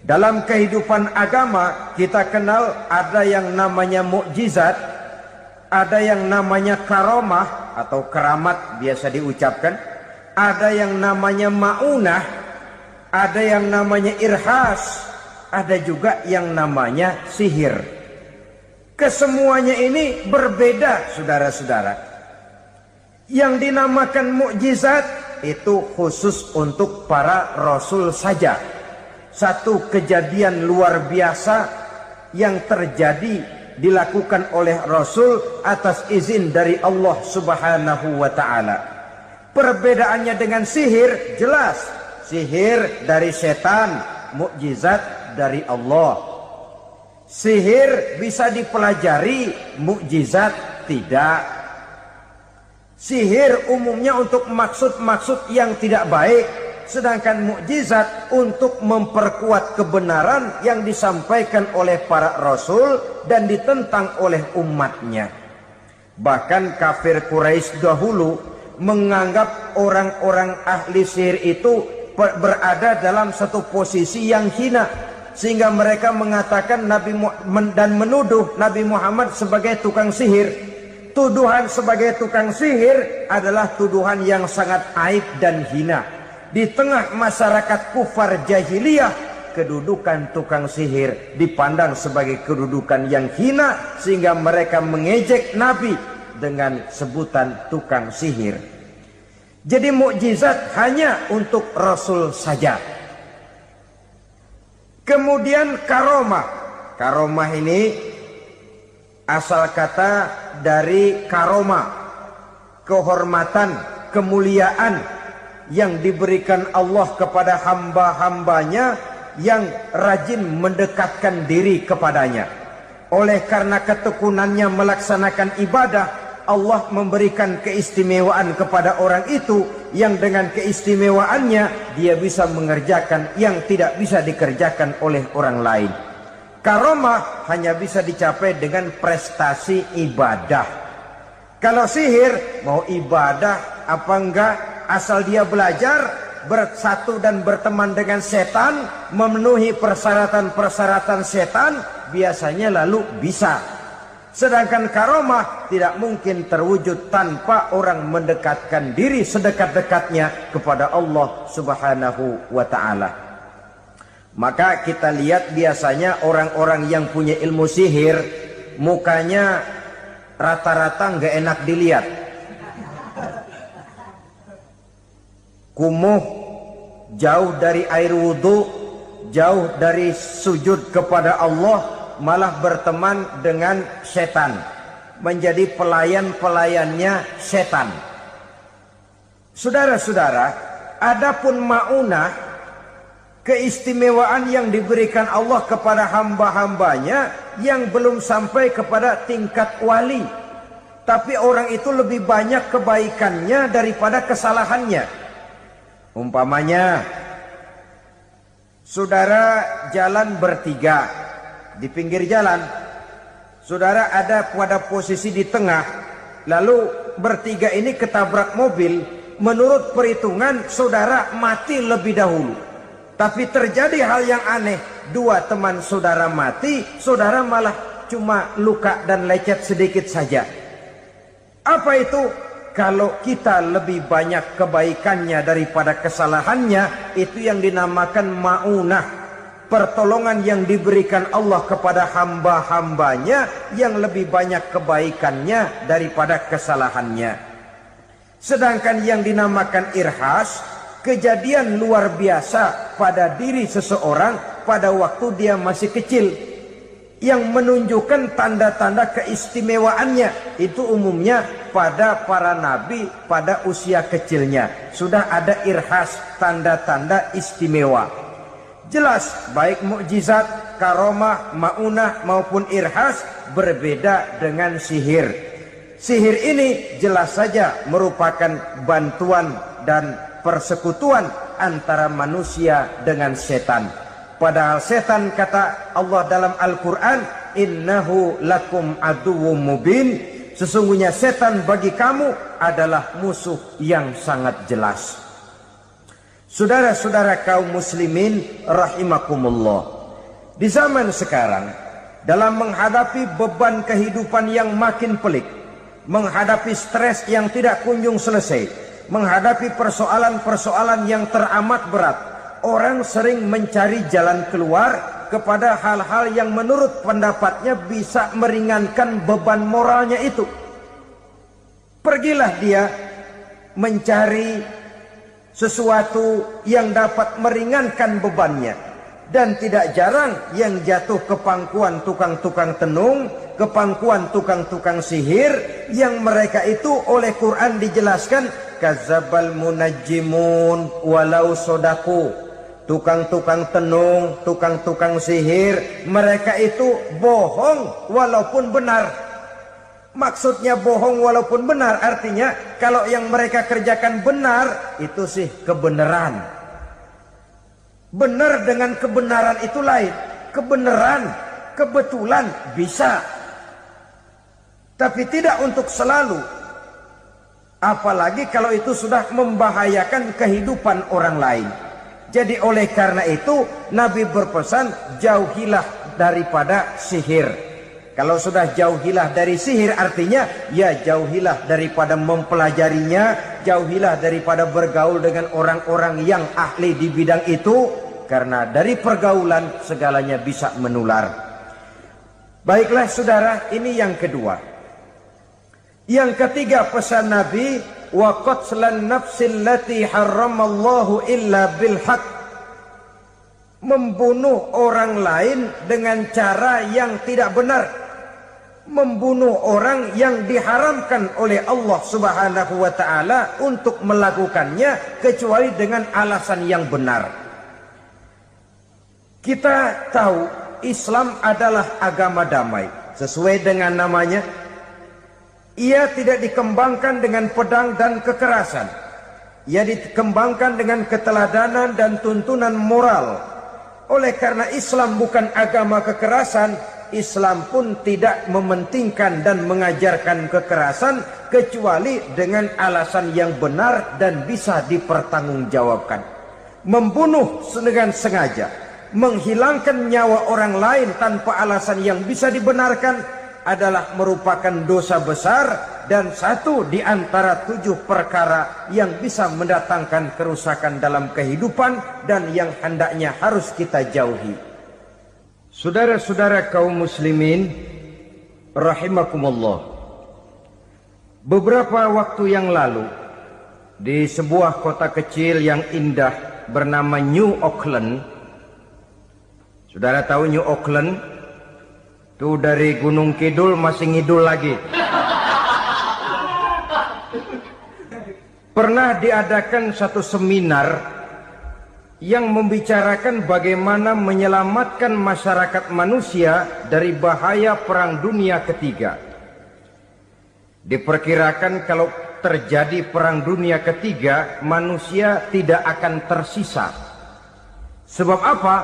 Dalam kehidupan agama kita kenal ada yang namanya mukjizat, ada yang namanya karomah atau keramat biasa diucapkan, ada yang namanya maunah, ada yang namanya irhas, ada juga yang namanya sihir. Kesemuanya ini berbeda, saudara-saudara. Yang dinamakan mukjizat itu khusus untuk para rasul saja. Satu kejadian luar biasa yang terjadi dilakukan oleh rasul atas izin dari Allah Subhanahu wa taala. Perbedaannya dengan sihir jelas. Sihir dari setan, mukjizat dari Allah. Sihir bisa dipelajari, mukjizat tidak. Sihir umumnya untuk maksud-maksud yang tidak baik, sedangkan mukjizat untuk memperkuat kebenaran yang disampaikan oleh para rasul dan ditentang oleh umatnya. Bahkan kafir Quraisy dahulu menganggap orang-orang ahli sihir itu berada dalam satu posisi yang hina, sehingga mereka mengatakan dan menuduh Nabi Muhammad sebagai tukang sihir. Tuduhan sebagai tukang sihir adalah tuduhan yang sangat aib dan hina. Di tengah masyarakat kufar jahiliyah, kedudukan tukang sihir dipandang sebagai kedudukan yang hina, sehingga mereka mengejek Nabi dengan sebutan tukang sihir. Jadi mukjizat hanya untuk Rasul saja. Kemudian karomah. Karomah ini asal kata dari karomah, kehormatan, kemuliaan yang diberikan Allah kepada hamba-hambanya yang rajin mendekatkan diri kepadanya. Oleh karena ketekunannya melaksanakan ibadah, Allah memberikan keistimewaan kepada orang itu, yang dengan keistimewaannya dia bisa mengerjakan yang tidak bisa dikerjakan oleh orang lain. Karomah hanya bisa dicapai dengan prestasi ibadah. Kalau sihir, mau ibadah apa enggak, asal dia belajar, bersatu dan berteman dengan setan, memenuhi persyaratan-persyaratan setan, biasanya lalu bisa. Sedangkan karomah tidak mungkin terwujud tanpa orang mendekatkan diri sedekat-dekatnya kepada Allah Subhanahu wa ta'ala. Maka kita lihat biasanya orang-orang yang punya ilmu sihir, mukanya rata-rata nggak enak dilihat. Kumuh, jauh dari air wudhu, jauh dari sujud kepada Allah, malah berteman dengan setan, menjadi pelayan-pelayannya setan. Saudara-saudara, adapun maunah, keistimewaan yang diberikan Allah kepada hamba-hambanya yang belum sampai kepada tingkat wali. Tapi orang itu lebih banyak kebaikannya daripada kesalahannya. Umpamanya, saudara jalan bertiga di pinggir jalan. Saudara ada pada posisi di tengah, lalu bertiga ini ketabrak mobil. Menurut perhitungan, saudara mati lebih dahulu. Tapi terjadi hal yang aneh, dua teman saudara mati, saudara malah cuma luka dan lecet sedikit saja. Apa itu? Kalau kita lebih banyak kebaikannya daripada kesalahannya, itu yang dinamakan ma'unah, pertolongan yang diberikan Allah kepada hamba-hambanya yang lebih banyak kebaikannya daripada kesalahannya. Sedangkan yang dinamakan irhas, kejadian luar biasa pada diri seseorang pada waktu dia masih kecil, yang menunjukkan tanda-tanda keistimewaannya. Itu umumnya pada para nabi pada usia kecilnya sudah ada irhas, tanda-tanda istimewa. Jelas baik mukjizat, karomah, maunah maupun irhas berbeda dengan sihir. Sihir ini jelas saja merupakan bantuan dan persekutuan antara manusia dengan setan. Padahal setan, kata Allah dalam Al-Quran, innahu lakum aduwwum mubin, sesungguhnya setan bagi kamu adalah musuh yang sangat jelas. Saudara-saudara kaum muslimin rahimakumullah, di zaman sekarang dalam menghadapi beban kehidupan yang makin pelik, menghadapi stres yang tidak kunjung selesai, menghadapi persoalan-persoalan yang teramat berat, orang sering mencari jalan keluar kepada hal-hal yang menurut pendapatnya bisa meringankan beban moralnya itu. Pergilah dia mencari sesuatu yang dapat meringankan bebannya. Dan tidak jarang yang jatuh ke pangkuan tukang-tukang tenung, ke pangkuan tukang-tukang sihir, yang mereka itu oleh Quran dijelaskan kadzabal munajjimun walau sodaku. Tukang-tukang tenung, tukang-tukang sihir, mereka itu bohong walaupun benar. Maksudnya bohong walaupun benar, artinya kalau yang mereka kerjakan benar, itu sih kebenaran. Benar dengan kebenaran itu lain. Kebenaran, kebetulan bisa, tapi tidak untuk selalu. Apalagi kalau itu sudah membahayakan kehidupan orang lain. Jadi oleh karena itu Nabi berpesan, jauhilah daripada sihir. Kalau sudah jauhilah dari sihir, artinya ya jauhilah daripada mempelajarinya, jauhilah daripada bergaul dengan orang-orang yang ahli di bidang itu, karena dari pergaulan segalanya bisa menular. Baiklah saudara, ini yang kedua. Yang ketiga pesan Nabi, wa qatlan nafsil lati harramallahu illa bil haqq, membunuh orang lain dengan cara yang tidak benar, membunuh orang yang diharamkan oleh Allah Subhanahu wa ta'ala untuk melakukannya kecuali dengan alasan yang benar. Kita tahu Islam adalah agama damai, sesuai dengan namanya. Ia tidak dikembangkan dengan pedang dan kekerasan. Ia dikembangkan dengan keteladanan dan tuntunan moral. Oleh karena Islam bukan agama kekerasan, Islam pun tidak mementingkan dan mengajarkan kekerasan kecuali dengan alasan yang benar dan bisa dipertanggungjawabkan. Membunuh dengan sengaja, menghilangkan nyawa orang lain tanpa alasan yang bisa dibenarkan adalah merupakan dosa besar dan satu di antara 7 perkara yang bisa mendatangkan kerusakan dalam kehidupan dan yang hendaknya harus kita jauhi. Saudara-saudara kaum muslimin rahimakumullah, beberapa waktu yang lalu di sebuah kota kecil yang indah bernama New Auckland. Saudara tahu New Auckland? Tuh dari Gunung Kidul masih ngidul lagi. Pernah diadakan satu seminar yang membicarakan bagaimana menyelamatkan masyarakat manusia dari bahaya Perang Dunia Ketiga. Diperkirakan kalau terjadi Perang Dunia Ketiga, manusia tidak akan tersisa. Sebab apa?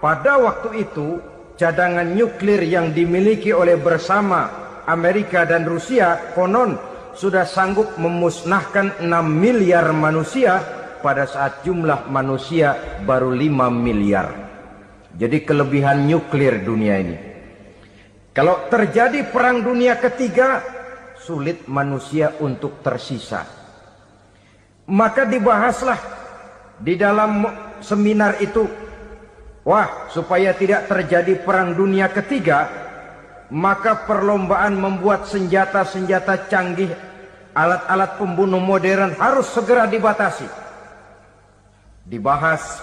Pada waktu itu cadangan nuklir yang dimiliki oleh bersama Amerika dan Rusia konon sudah sanggup memusnahkan 6 miliar manusia pada saat jumlah manusia baru 5 miliar. Jadi kelebihan nuklir dunia ini. Kalau terjadi Perang Dunia Ketiga, sulit manusia untuk tersisa. Maka dibahaslah di dalam seminar itu, wah, supaya tidak terjadi Perang Dunia Ketiga, maka perlombaan membuat senjata-senjata canggih, alat-alat pembunuh modern harus segera dibatasi. Dibahas,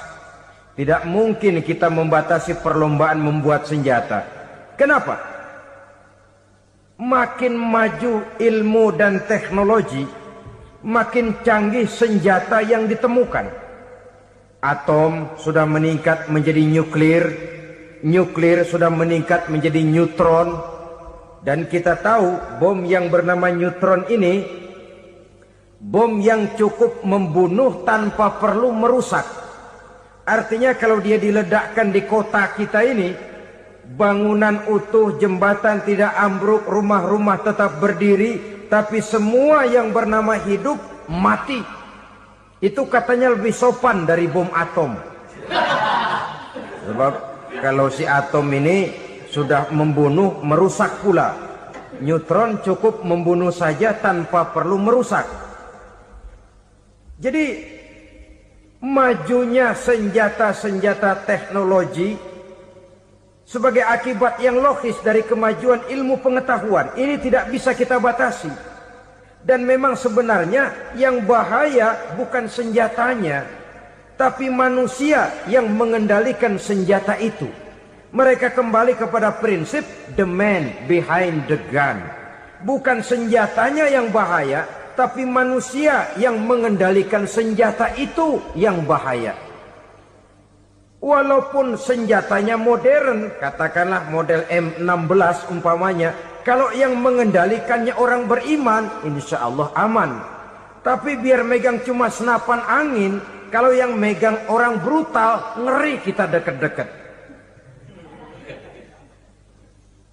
tidak mungkin kita membatasi perlombaan membuat senjata. Kenapa? Makin maju ilmu dan teknologi, makin canggih senjata yang ditemukan. Atom sudah meningkat menjadi nuklir, nuklir sudah meningkat menjadi neutron, dan kita tahu bom yang bernama neutron ini bom yang cukup membunuh tanpa perlu merusak. Artinya kalau dia diledakkan di kota kita ini, bangunan utuh, jembatan tidak ambruk, rumah-rumah tetap berdiri, tapi semua yang bernama hidup mati. Itu katanya lebih sopan dari bom atom. Sebab kalau si atom ini sudah membunuh, merusak pula. Neutron cukup membunuh saja tanpa perlu merusak. Jadi majunya senjata-senjata teknologi sebagai akibat yang logis dari kemajuan ilmu pengetahuan. Ini tidak bisa kita batasi. Dan memang sebenarnya yang bahaya bukan senjatanya, tapi manusia yang mengendalikan senjata itu. Mereka kembali kepada prinsip the man behind the gun. Bukan senjatanya yang bahaya, tapi manusia yang mengendalikan senjata itu yang bahaya. Walaupun senjatanya modern, katakanlah model M16 umpamanya, kalau yang mengendalikannya orang beriman, insya Allah aman. Tapi biar megang cuma senapan angin, kalau yang megang orang brutal, ngeri kita deket-deket.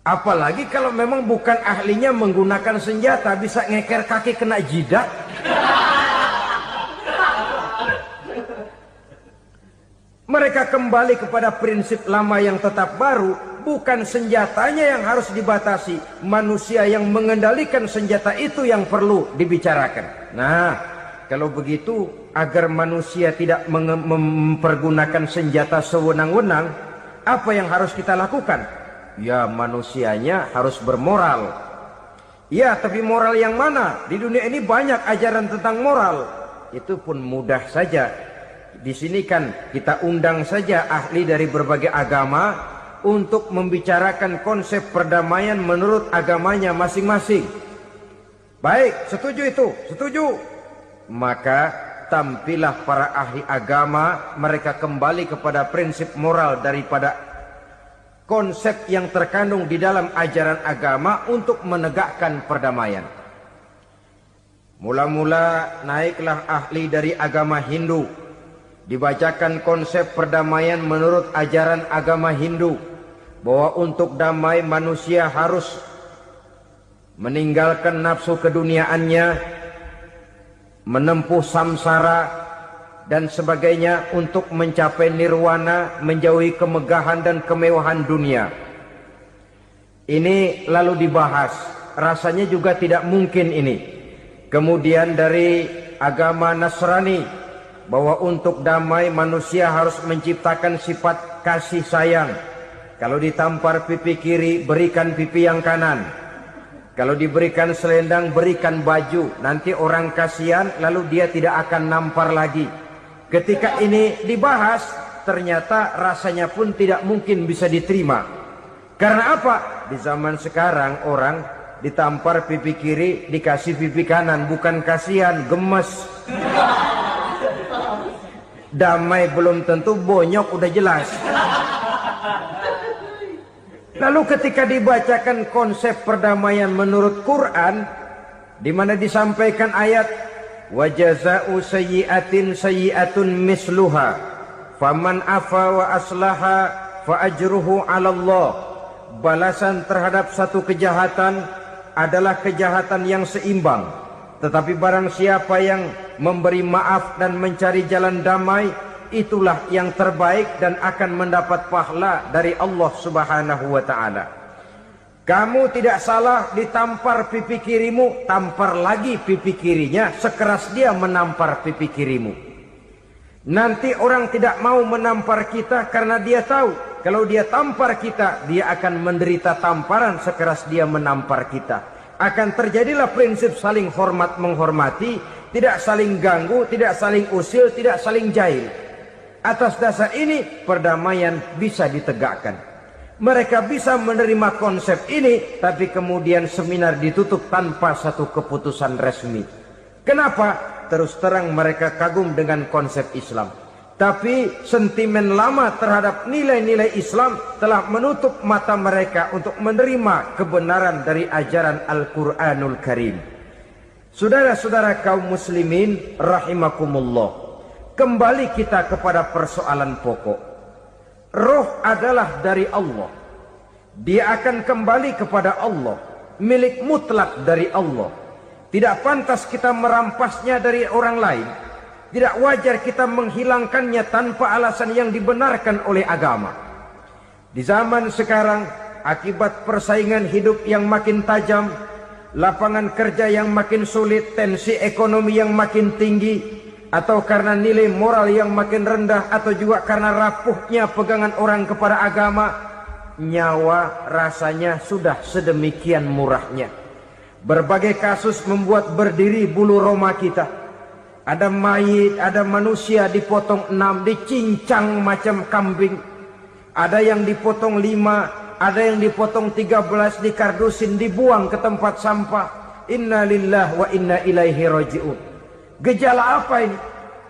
Apalagi kalau memang bukan ahlinya menggunakan senjata, bisa ngeker kaki kena jidat. Mereka kembali kepada prinsip lama yang tetap baru. Bukan senjatanya yang harus dibatasi, manusia yang mengendalikan senjata itu yang perlu dibicarakan. Nah, kalau begitu agar manusia tidak mempergunakan senjata sewenang-wenang, apa yang harus kita lakukan? Ya, manusianya harus bermoral. Ya, tapi moral yang mana? Di dunia ini banyak ajaran tentang moral. Itu pun mudah saja. Di sini kan kita undang saja ahli dari berbagai agama untuk membicarakan konsep perdamaian menurut agamanya masing-masing. Baik, setuju itu, setuju. Maka tampillah para ahli agama, mereka kembali kepada prinsip moral daripada konsep yang terkandung di dalam ajaran agama untuk menegakkan perdamaian. Mula-mula naiklah ahli dari agama Hindu. dibacakan konsep perdamaian menurut ajaran agama Hindu, bahwa untuk damai manusia harus meninggalkan nafsu keduniaannya, menempuh samsara dan sebagainya untuk mencapai nirwana, menjauhi kemegahan dan kemewahan dunia. Ini lalu dibahas, rasanya juga tidak mungkin ini. Kemudian dari agama Nasrani, bahwa untuk damai manusia harus menciptakan sifat kasih sayang. Kalau ditampar pipi kiri, berikan pipi yang kanan. Kalau diberikan selendang, berikan baju. Nanti orang kasihan, lalu dia tidak akan nampar lagi. Ketika ini dibahas, ternyata rasanya pun tidak mungkin bisa diterima. Karena apa? Di zaman sekarang orang ditampar pipi kiri, dikasih pipi kanan. Bukan kasihan, gemes. Damai belum tentu, bonyok udah jelas. Lalu ketika dibacakan konsep perdamaian menurut Quran, di mana disampaikan ayat wa jazaa'u sayyi'atin sayyi'atun misluha faman afa wa aslaha fa ajruhu 'ala Allah. Balasan terhadap satu kejahatan adalah kejahatan yang seimbang, tetapi barang siapa yang memberi maaf dan mencari jalan damai, itulah yang terbaik dan akan mendapat pahala dari Allah Subhanahu wa ta'ala. Kamu tidak salah ditampar pipi kirimu, tampar lagi pipi kirinya sekeras dia menampar pipi kirimu. Nanti orang tidak mau menampar kita karena dia tahu kalau dia tampar kita, dia akan menderita tamparan sekeras dia menampar kita. Akan terjadilah prinsip saling hormat menghormati, tidak saling ganggu, tidak saling usil, tidak saling jahil. Atas dasar ini perdamaian bisa ditegakkan. Mereka bisa menerima konsep ini, tapi kemudian seminar ditutup tanpa satu keputusan resmi. Kenapa? Terus terang mereka kagum dengan konsep Islam, tapi sentimen lama terhadap nilai-nilai Islam telah menutup mata mereka untuk menerima kebenaran dari ajaran Al-Quranul Karim. Saudara-saudara kaum muslimin rahimakumullah, kembali kita kepada persoalan pokok. Roh adalah dari Allah. Dia akan kembali kepada Allah, milik mutlak dari Allah. Tidak pantas kita merampasnya dari orang lain. Tidak wajar kita menghilangkannya tanpa alasan yang dibenarkan oleh agama. Di zaman sekarang, akibat persaingan hidup yang makin tajam, lapangan kerja yang makin sulit, tensi ekonomi yang makin tinggi, atau karena nilai moral yang makin rendah, atau juga karena rapuhnya pegangan orang kepada agama, nyawa rasanya sudah sedemikian murahnya. Berbagai kasus membuat berdiri bulu roma kita. Ada mayit, ada manusia dipotong 6, dicincang macam kambing. Ada yang dipotong 5, ada yang dipotong 13, dikardusin, dibuang ke tempat sampah. Inna lillahi wa inna ilaihi raji'un. Gejala apa ini?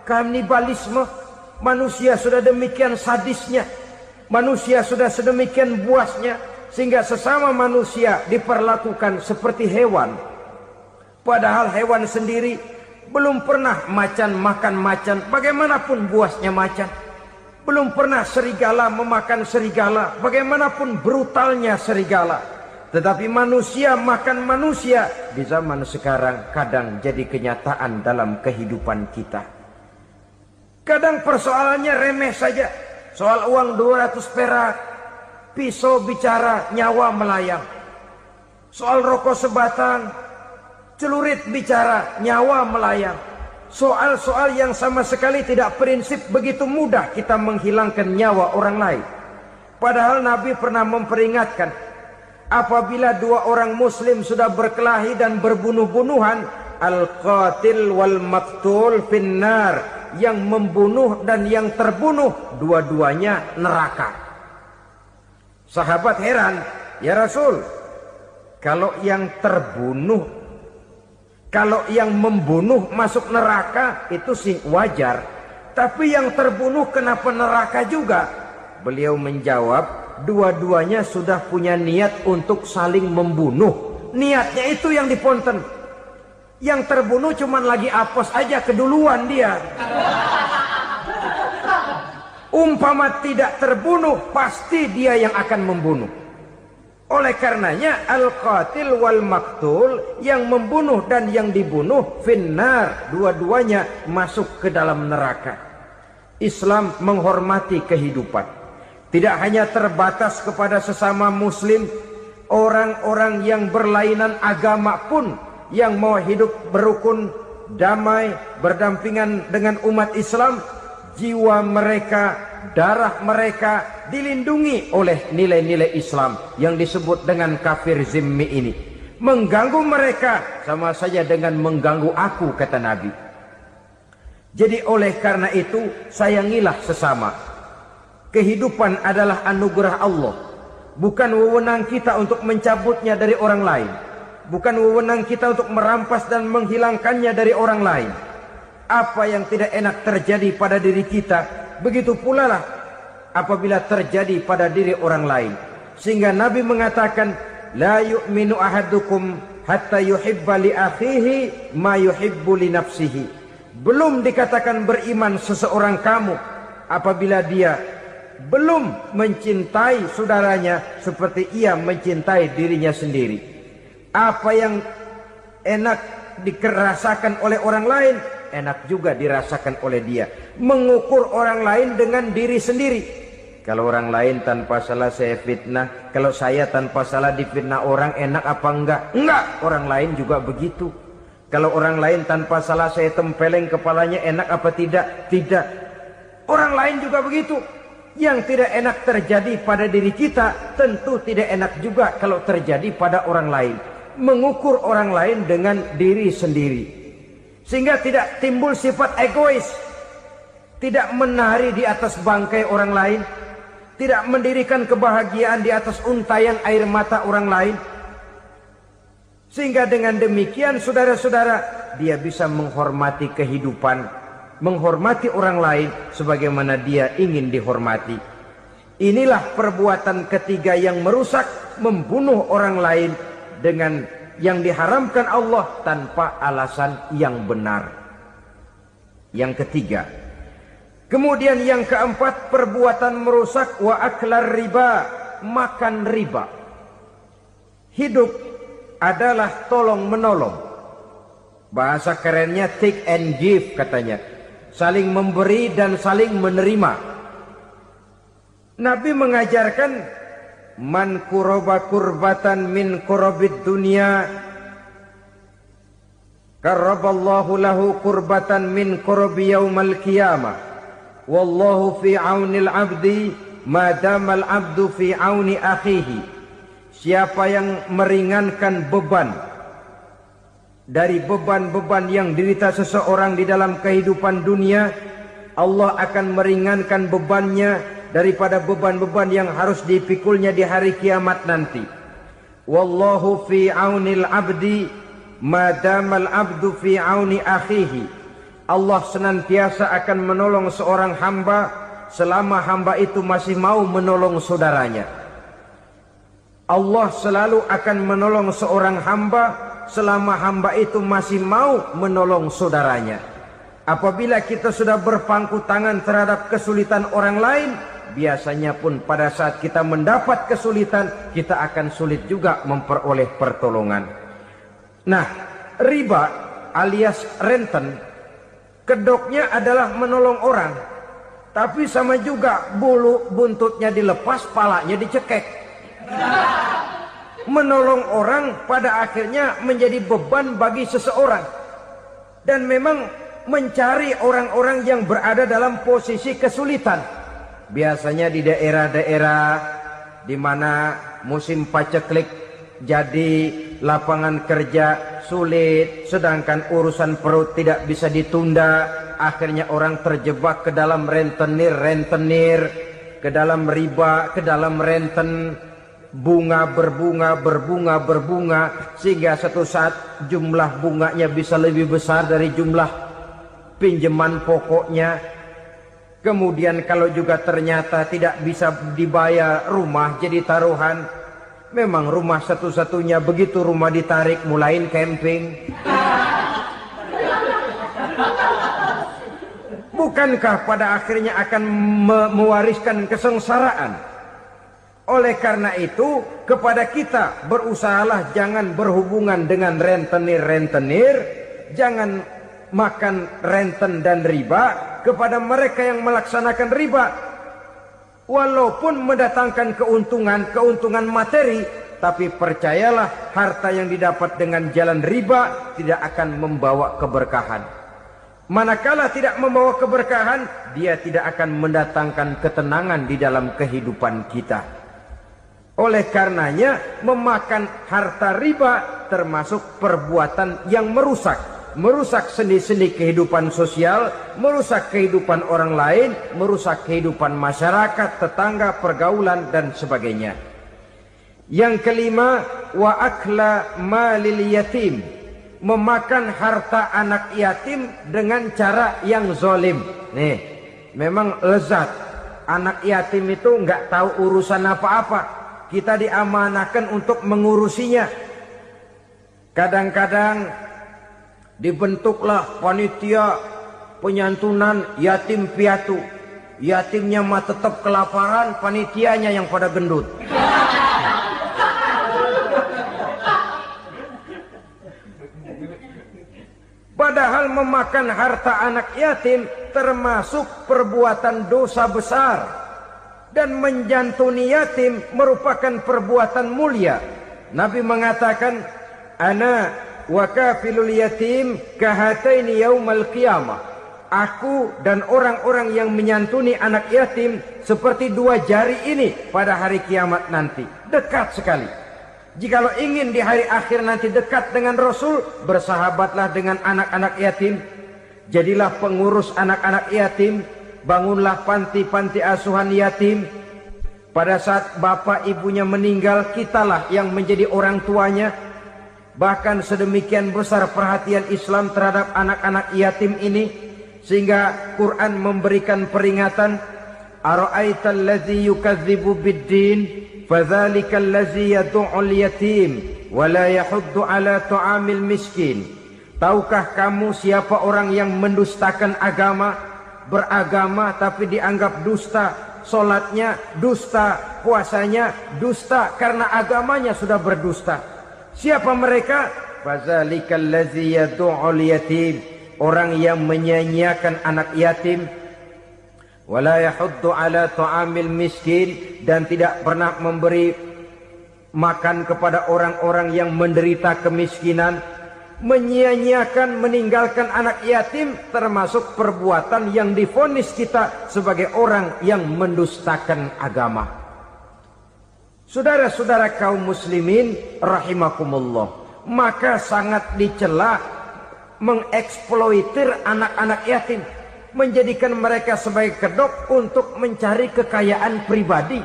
Kanibalisme. Manusia sudah demikian sadisnya, manusia sudah sedemikian buasnya, sehingga sesama manusia diperlakukan seperti hewan. Padahal hewan sendiri belum pernah macan makan macan, bagaimanapun buasnya macan. Belum pernah serigala memakan serigala, bagaimanapun brutalnya serigala. Tetapi manusia makan manusia di zaman sekarang kadang jadi kenyataan dalam kehidupan kita. Kadang persoalannya remeh saja. Soal uang 200 perak, pisau bicara, nyawa melayang. Soal rokok sebatang, celurit bicara, nyawa melayang. Soal-soal yang sama sekali tidak prinsip, begitu mudah kita menghilangkan nyawa orang lain. Padahal Nabi pernah memperingatkan, apabila dua orang muslim sudah berkelahi dan berbunuh-bunuhan, al-qatil wal maqtul finnar, yang membunuh dan yang terbunuh dua-duanya neraka. Sahabat heran, ya Rasul, kalau yang terbunuh, kalau yang membunuh masuk neraka itu sih wajar, tapi yang terbunuh kenapa neraka juga? Beliau menjawab, dua-duanya sudah punya niat untuk saling membunuh. Niatnya itu yang diponten. Yang terbunuh cuman lagi apes aja, keduluan dia. Umpama tidak terbunuh, pasti dia yang akan membunuh. Oleh karenanya al-qatil wal maktul, yang membunuh dan yang dibunuh, finnar, dua-duanya masuk ke dalam neraka. Islam menghormati kehidupan. Tidak hanya terbatas kepada sesama muslim, orang-orang yang berlainan agama pun yang mau hidup berukun, damai, berdampingan dengan umat Islam, jiwa mereka, darah mereka dilindungi oleh nilai-nilai Islam yang disebut dengan kafir zimmi ini. Mengganggu mereka sama saja dengan mengganggu aku, kata Nabi. Jadi oleh karena itu, sayangilah sesama. Kehidupan adalah anugerah Allah. Bukan wewenang kita untuk mencabutnya dari orang lain. Bukan wewenang kita untuk merampas dan menghilangkannya dari orang lain. Apa yang tidak enak terjadi pada diri kita, begitu pula lah apabila terjadi pada diri orang lain. Sehingga Nabi mengatakan, la yu'minu ahadukum hatta yuhibba li akhihi ma yuhibbu li nafsihi. Belum dikatakan beriman seseorang kamu apabila dia belum mencintai saudaranya seperti ia mencintai dirinya sendiri. Apa yang enak dirasakan oleh orang lain, enak juga dirasakan oleh dia. Mengukur orang lain dengan diri sendiri. Kalau orang lain tanpa salah saya fitnah, kalau saya tanpa salah difitnah orang, enak apa enggak? Enggak, orang lain juga begitu. Kalau orang lain tanpa salah saya tempeleng kepalanya, enak apa tidak? Tidak. Orang lain juga begitu. Yang tidak enak terjadi pada diri kita, tentu tidak enak juga kalau terjadi pada orang lain. Mengukur orang lain dengan diri sendiri. Sehingga tidak timbul sifat egois. Tidak menari di atas bangkai orang lain. Tidak mendirikan kebahagiaan di atas untayan air mata orang lain. Sehingga dengan demikian saudara-saudara, dia bisa menghormati kehidupan, menghormati orang lain sebagaimana dia ingin dihormati. Inilah perbuatan ketiga yang merusak, membunuh orang lain dengan yang diharamkan Allah tanpa alasan yang benar. Yang ketiga. Kemudian yang keempat, perbuatan merusak wa aklar riba, makan riba. Hidup adalah tolong menolong. Bahasa kerennya take and give katanya. Saling memberi dan saling menerima. Nabi mengajarkan, man kuraba kurbatan min kurabid dunia, karaballahu lahu kurbatan min kurabi yaumal qiyamah. Wallahu fi aunil abdi madamal abdu fi auni akhihi. Siapa yang meringankan beban dari beban-beban yang dirita seseorang di dalam kehidupan dunia, Allah akan meringankan bebannya daripada beban-beban yang harus dipikulnya di hari kiamat nanti. Wallahu fi aunil abdi madamal abdu fi auni akhihi. Allah senantiasa akan menolong seorang hamba selama hamba itu masih mau menolong saudaranya. Allah selalu akan menolong seorang hamba selama hamba itu masih mau menolong saudaranya. Apabila kita sudah berpangku tangan terhadap kesulitan orang lain, biasanya pun pada saat kita mendapat kesulitan, kita akan sulit juga memperoleh pertolongan. Nah, riba alias renten, kedoknya adalah menolong orang, tapi sama juga bulu buntutnya dilepas, palanya dicekek. Menolong orang pada akhirnya menjadi beban bagi seseorang. Dan memang mencari orang-orang yang berada dalam posisi kesulitan. Biasanya di daerah-daerah di mana musim paceklik jadi lapangan kerja sulit, sedangkan urusan perut tidak bisa ditunda, akhirnya orang terjebak ke dalam rentenir, ke dalam riba, ke dalam renten. Bunga berbunga sehingga satu saat jumlah bunganya bisa lebih besar dari jumlah pinjaman pokoknya. Kemudian kalau juga ternyata tidak bisa dibayar, rumah jadi taruhan. Memang rumah satu-satunya, begitu rumah ditarik mulain camping. Bukankah pada akhirnya akan mewariskan kesengsaraan? Oleh karena itu, kepada kita berusahalah jangan berhubungan dengan rentenir-rentenir, jangan makan renten dan riba kepada mereka yang melaksanakan riba. Walaupun mendatangkan keuntungan materi, tapi percayalah harta yang didapat dengan jalan riba tidak akan membawa keberkahan. Manakala tidak membawa keberkahan, dia tidak akan mendatangkan ketenangan di dalam kehidupan kita. Oleh karenanya, memakan harta riba termasuk perbuatan yang merusak sendi-sendi kehidupan sosial, merusak kehidupan orang lain, merusak kehidupan masyarakat, tetangga, pergaulan, dan sebagainya. Yang kelima, wa akla malil yatim, memakan harta anak yatim dengan cara yang zolim. Nih, memang lezat. Anak yatim itu nggak tahu urusan apa-apa. Kita diamanahkan untuk mengurusinya. Kadang-kadang dibentuklah panitia penyantunan yatim piatu. Yatimnya mah tetap kelaparan, panitianya yang pada gendut. Padahal memakan harta anak yatim termasuk perbuatan dosa besar. Dan menjantuni yatim merupakan perbuatan mulia. Nabi mengatakan, ana wa kafilul yatim kahataini yaumal qiyamah. Aku dan orang-orang yang menyantuni anak yatim seperti dua jari ini pada hari kiamat nanti. Dekat sekali. Jikalau ingin di hari akhir nanti dekat dengan Rasul, bersahabatlah dengan anak-anak yatim. Jadilah pengurus anak-anak yatim. Bangunlah panti-panti asuhan yatim. Pada saat bapak ibunya meninggal, kitalah yang menjadi orang tuanya. Bahkan sedemikian besar perhatian Islam terhadap anak-anak yatim ini, sehingga Quran memberikan peringatan, ara'aital ladzi yukadzibu bid-din fadzalikal ladzi yad'ul yatim wa la yahuddu ala ta'amil miskin. Tahukah kamu siapa orang yang mendustakan agama? Beragama tapi dianggap dusta, solatnya dusta, puasanya dusta karena agamanya sudah berdusta. Siapa mereka? Fazalikal ladzi yad'ul yatim, orang yang menyia-nyiakan anak yatim, wala yahuddu ala ta'amil miskin, dan tidak pernah memberi makan kepada orang-orang yang menderita kemiskinan. Menyia-nyiakan, meninggalkan anak yatim termasuk perbuatan yang divonis kita sebagai orang yang mendustakan agama. Saudara-saudara kaum muslimin rahimakumullah, maka sangat dicela mengeksploitir anak-anak yatim, menjadikan mereka sebagai kedok untuk mencari kekayaan pribadi.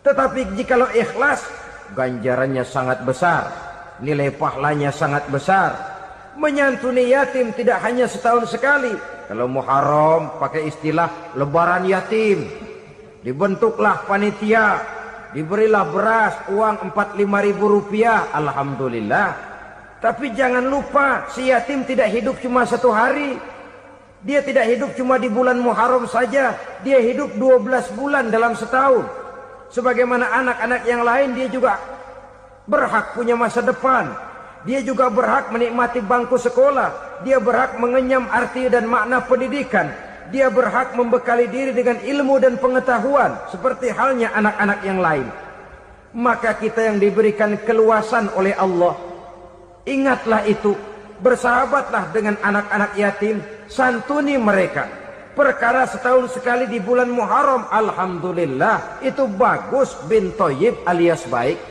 Tetapi jikalau ikhlas, ganjarannya sangat besar, nilai pahalanya sangat besar. Menyantuni yatim tidak hanya setahun sekali. Kalau Muharram pakai istilah lebaran yatim. Dibentuklah panitia, diberilah beras, uang 4-5 ribu rupiah. Alhamdulillah. Tapi jangan lupa, si yatim tidak hidup cuma satu hari. Dia tidak hidup cuma di bulan Muharram saja. Dia hidup 12 bulan dalam setahun. Sebagaimana anak-anak yang lain, dia juga berhak punya masa depan. Dia juga berhak menikmati bangku sekolah. Dia berhak mengenyam arti dan makna pendidikan. Dia berhak membekali diri dengan ilmu dan pengetahuan seperti halnya anak-anak yang lain. Maka kita yang diberikan keluasan oleh Allah, ingatlah itu. Bersahabatlah dengan anak-anak yatim, santuni mereka. Perkara setahun sekali di bulan Muharram, alhamdulillah, itu bagus, bin Thayyib alias baik.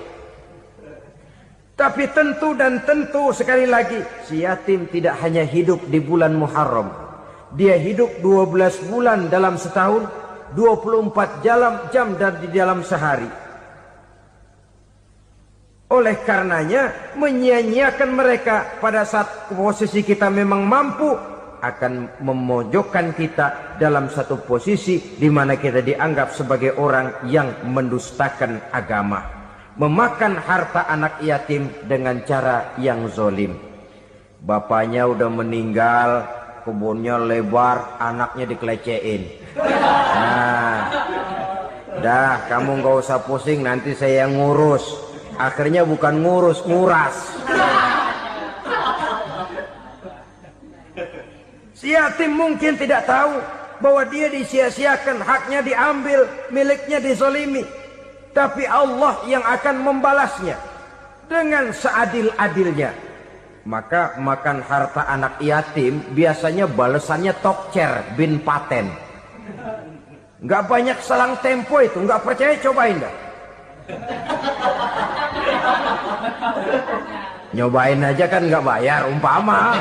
Tapi tentu dan tentu sekali lagi, si yatim tidak hanya hidup di bulan Muharram. Dia hidup 12 bulan dalam setahun, 24 jam di dalam sehari. Oleh karenanya, menyia-nyiakan mereka pada saat posisi kita memang mampu, akan memojokkan kita dalam satu posisi di mana kita dianggap sebagai orang yang mendustakan agama. Memakan harta anak yatim dengan cara yang zolim. Bapaknya udah meninggal, kebunnya lebar, anaknya dikelecehin. Nah, dah kamu nggak usah pusing, nanti saya yang ngurus. Akhirnya bukan ngurus, nguras. Si yatim mungkin tidak tahu bahwa dia disia-siakan, haknya diambil, miliknya dizalimi. Tapi Allah yang akan membalasnya dengan seadil-adilnya. Maka makan harta anak yatim biasanya balasannya tokcer bin paten. Nggak banyak selang tempo itu, nggak percaya cobain dah. Nyobain aja kan nggak bayar, umpama.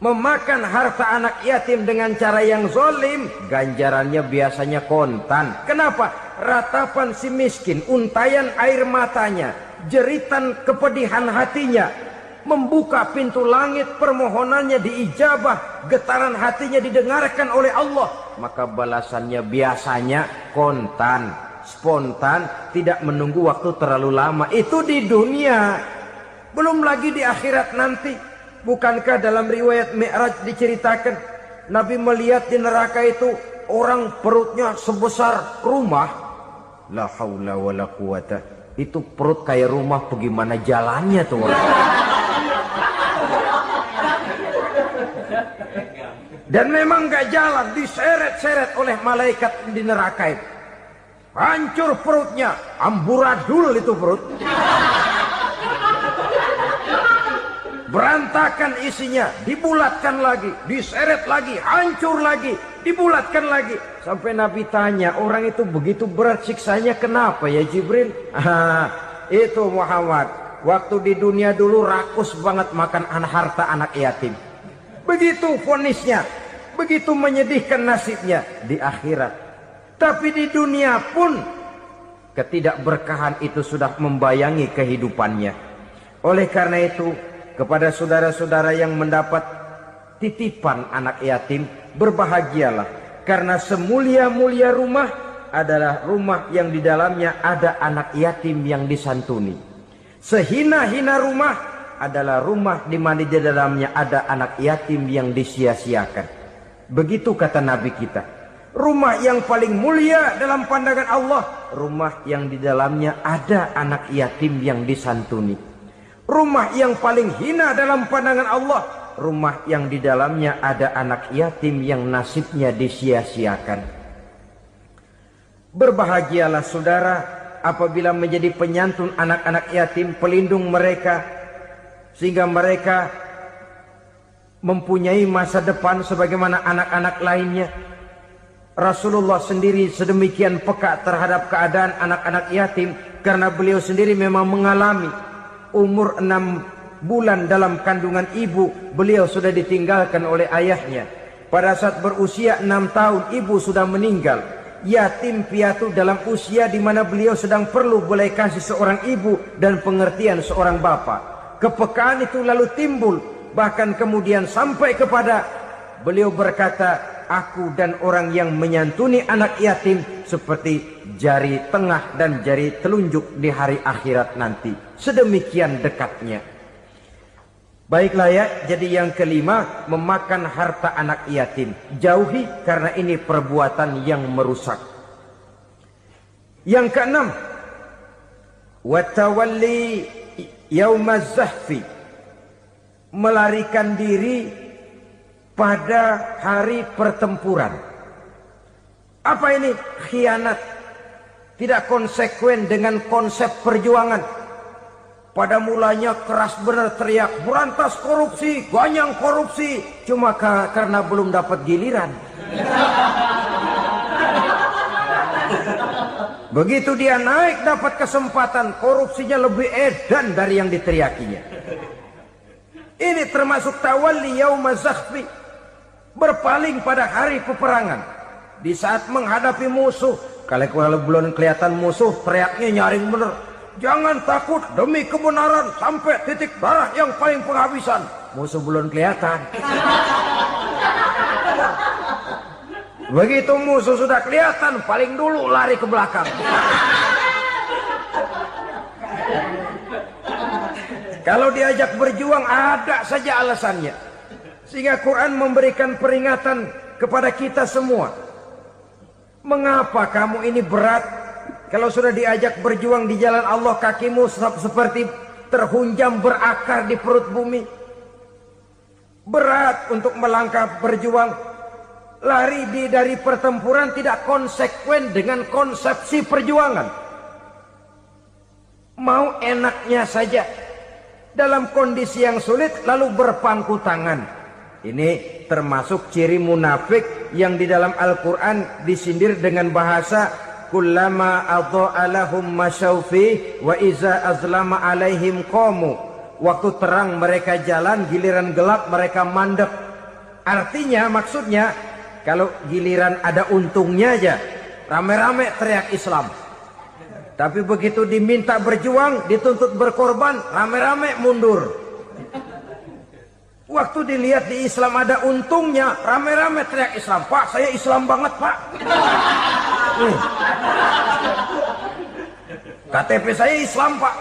Memakan harta anak yatim dengan cara yang zalim, ganjarannya biasanya kontan. Kenapa? Ratapan si miskin, untayan air matanya, jeritan kepedihan hatinya, membuka pintu langit, permohonannya diijabah, getaran hatinya didengarkan oleh Allah. Maka balasannya biasanya kontan, spontan, tidak menunggu waktu terlalu lama. Itu di dunia, belum lagi di akhirat nanti. Bukankah dalam riwayat Mi'raj diceritakan Nabi melihat di neraka itu orang perutnya sebesar rumah. La haula wala quwata. Itu perut kayak rumah, bagaimana jalannya tuh orang. Dan memang gak jalan, diseret-seret oleh malaikat di neraka itu. Hancur perutnya, amburadul itu perut. Berantakan isinya, dibulatkan lagi, diseret lagi, hancur lagi, dibulatkan lagi. Sampai Nabi tanya, orang itu begitu berat siksanya kenapa ya Jibril? Itu Muhammad, waktu di dunia dulu rakus banget makan harta anak yatim. Begitu vonisnya, begitu menyedihkan nasibnya di akhirat. Tapi di dunia pun ketidakberkahan itu sudah membayangi kehidupannya. Oleh karena itu, kepada saudara-saudara yang mendapat titipan anak yatim, berbahagialah. Karena semulia-mulia rumah adalah rumah yang di dalamnya ada anak yatim yang disantuni. Sehina-hina rumah adalah rumah di mana di dalamnya ada anak yatim yang disia-siakan. Begitu kata Nabi kita. Rumah yang paling mulia dalam pandangan Allah, rumah yang di dalamnya ada anak yatim yang disantuni. Rumah yang paling hina dalam pandangan Allah, rumah yang di dalamnya ada anak yatim yang nasibnya disia-siakan. Berbahagialah saudara apabila menjadi penyantun anak-anak yatim, pelindung mereka, sehingga mereka mempunyai masa depan sebagaimana anak-anak lainnya. Rasulullah sendiri sedemikian peka terhadap keadaan anak-anak yatim karena beliau sendiri memang mengalami. Umur 6 bulan dalam kandungan ibu, beliau sudah ditinggalkan oleh ayahnya. Pada saat berusia 6 tahun, ibu sudah meninggal. Yatim piatu dalam usia di mana beliau sedang perlu belas kasih seorang ibu dan pengertian seorang bapa. Kepekaan itu lalu timbul, bahkan kemudian sampai kepada beliau berkata, aku dan orang yang menyantuni anak yatim seperti jari tengah dan jari telunjuk di hari akhirat nanti. Sedemikian dekatnya. Baiklah ya, jadi yang kelima, memakan harta anak yatim. Jauhi karena ini perbuatan yang merusak. Yang keenam, watawalli yaumaz zahfi. Melarikan diri pada hari pertempuran. Apa ini? Khianat. Tidak konsekuen dengan konsep perjuangan. Pada mulanya keras benar teriak, berantas korupsi, ganyang korupsi. Cuma karena belum dapat giliran. Begitu dia naik dapat kesempatan, korupsinya lebih edan dari yang diteriakinya. Ini termasuk tawalli yaumaz zahfi. Berpaling pada hari peperangan. Di saat menghadapi musuh. Kalau belum kelihatan musuh, teriaknya nyaring bener. Jangan takut demi kebenaran sampai titik darah yang paling penghabisan. Musuh belum kelihatan. Begitu musuh sudah kelihatan, paling dulu lari ke belakang. Kalau diajak berjuang ada saja alasannya. Sehingga Quran memberikan peringatan kepada kita semua. Mengapa kamu ini berat? Kalau sudah diajak berjuang di jalan Allah, kakimu seperti terhunjam berakar di perut bumi. Berat untuk melangkah berjuang. Lari dari pertempuran tidak konsekuen dengan konsepsi perjuangan. Mau enaknya saja. Dalam kondisi yang sulit lalu berpangku tangan. Ini termasuk ciri munafik yang di dalam Al-Quran disindir dengan bahasa kullama adha'a lahum masyaufi wa iza azlama alaihim qamu. Waktu terang mereka jalan, giliran gelap mereka mandek. Artinya, maksudnya kalau giliran ada untungnya aja rame-rame teriak Islam. Tapi begitu diminta berjuang, dituntut berkorban, rame-rame mundur. Waktu dilihat di Islam ada untungnya, rame-rame teriak Islam. Pak, saya Islam banget, Pak. KTP saya Islam, Pak.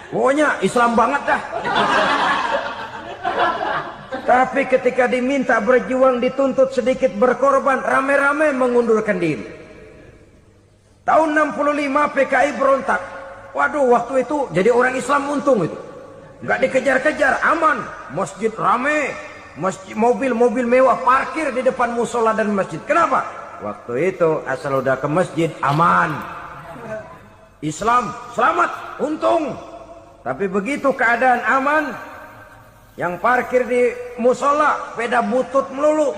Pokoknya Islam banget dah. Tapi ketika diminta berjuang, dituntut sedikit berkorban, rame-rame mengundurkan diri. Tahun 65 PKI berontak. Waduh, waktu itu jadi orang Islam untung itu. Nggak dikejar-kejar, aman. Masjid rame, mobil-mobil mewah parkir di depan musola dan masjid. Kenapa? Waktu itu asal udah ke masjid aman. Islam selamat, untung. Tapi begitu keadaan aman, yang parkir di musola sepeda butut melulu.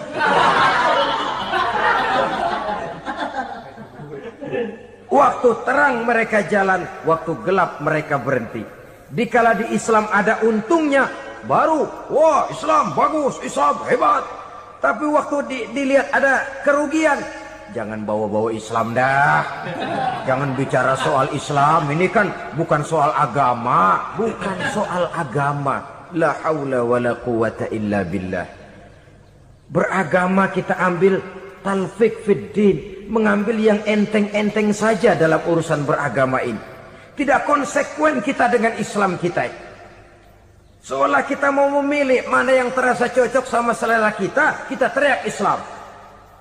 Waktu terang mereka jalan, waktu gelap mereka berhenti. Dikala di Islam ada untungnya, baru wah Islam bagus, Islam hebat. Tapi waktu dilihat ada kerugian, jangan bawa-bawa Islam dah. Jangan bicara soal Islam, ini kan bukan soal agama. Bukan soal agama. La haula wa la quwata illa billah. Beragama kita ambil talfik fid din, mengambil yang enteng-enteng saja dalam urusan beragama ini. Tidak konsekuen kita dengan Islam kita. Seolah kita mau memilih mana yang terasa cocok sama selera kita, kita teriak Islam.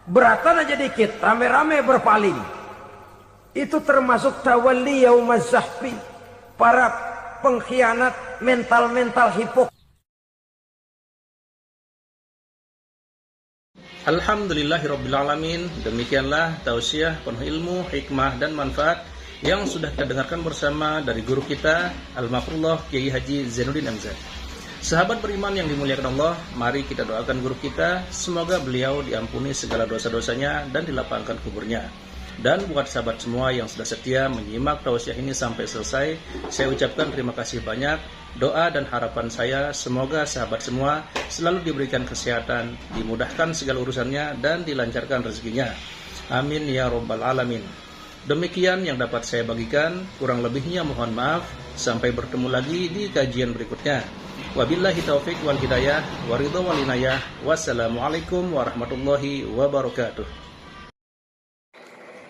Beratan aja dikit, rame-rame berpaling. Itu termasuk tawalli yaumaz zahfi. Para pengkhianat mental-mental hipokrit. Alhamdulillahirrabbilalamin. Demikianlah tausiah penuh ilmu, hikmah dan manfaat yang sudah kita dengarkan bersama dari guru kita Al-Mafrullah Kiai Haji Zainuddin MZ. Sahabat beriman yang dimuliakan Allah, mari kita doakan guru kita, semoga beliau diampuni segala dosa-dosanya dan dilapangkan kuburnya. Dan buat sahabat semua yang sudah setia menyimak tausiah ini sampai selesai, saya ucapkan terima kasih banyak. Doa dan harapan saya semoga sahabat semua selalu diberikan kesehatan, dimudahkan segala urusannya dan dilancarkan rezekinya. Amin ya rabbal alamin. Demikian yang dapat saya bagikan, kurang lebihnya mohon maaf. Sampai bertemu lagi di kajian berikutnya. Wabillahi taufik wal hidayah, waridho wal inayah. Wassalamualaikum warahmatullahi wabarakatuh.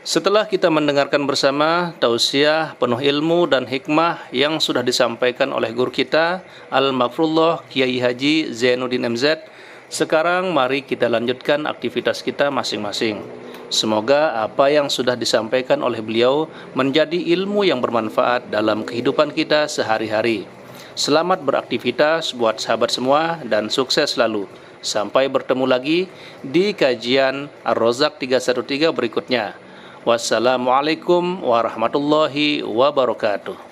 Setelah kita mendengarkan bersama tausiah penuh ilmu dan hikmah yang sudah disampaikan oleh guru kita Al-Mafrullah Kiai Haji Zainuddin MZ, sekarang mari kita lanjutkan aktivitas kita masing-masing. Semoga apa yang sudah disampaikan oleh beliau menjadi ilmu yang bermanfaat dalam kehidupan kita sehari-hari. Selamat beraktivitas buat sahabat semua dan sukses selalu. Sampai bertemu lagi di kajian Ar-Razak 313 berikutnya. Wassalamualaikum warahmatullahi wabarakatuh.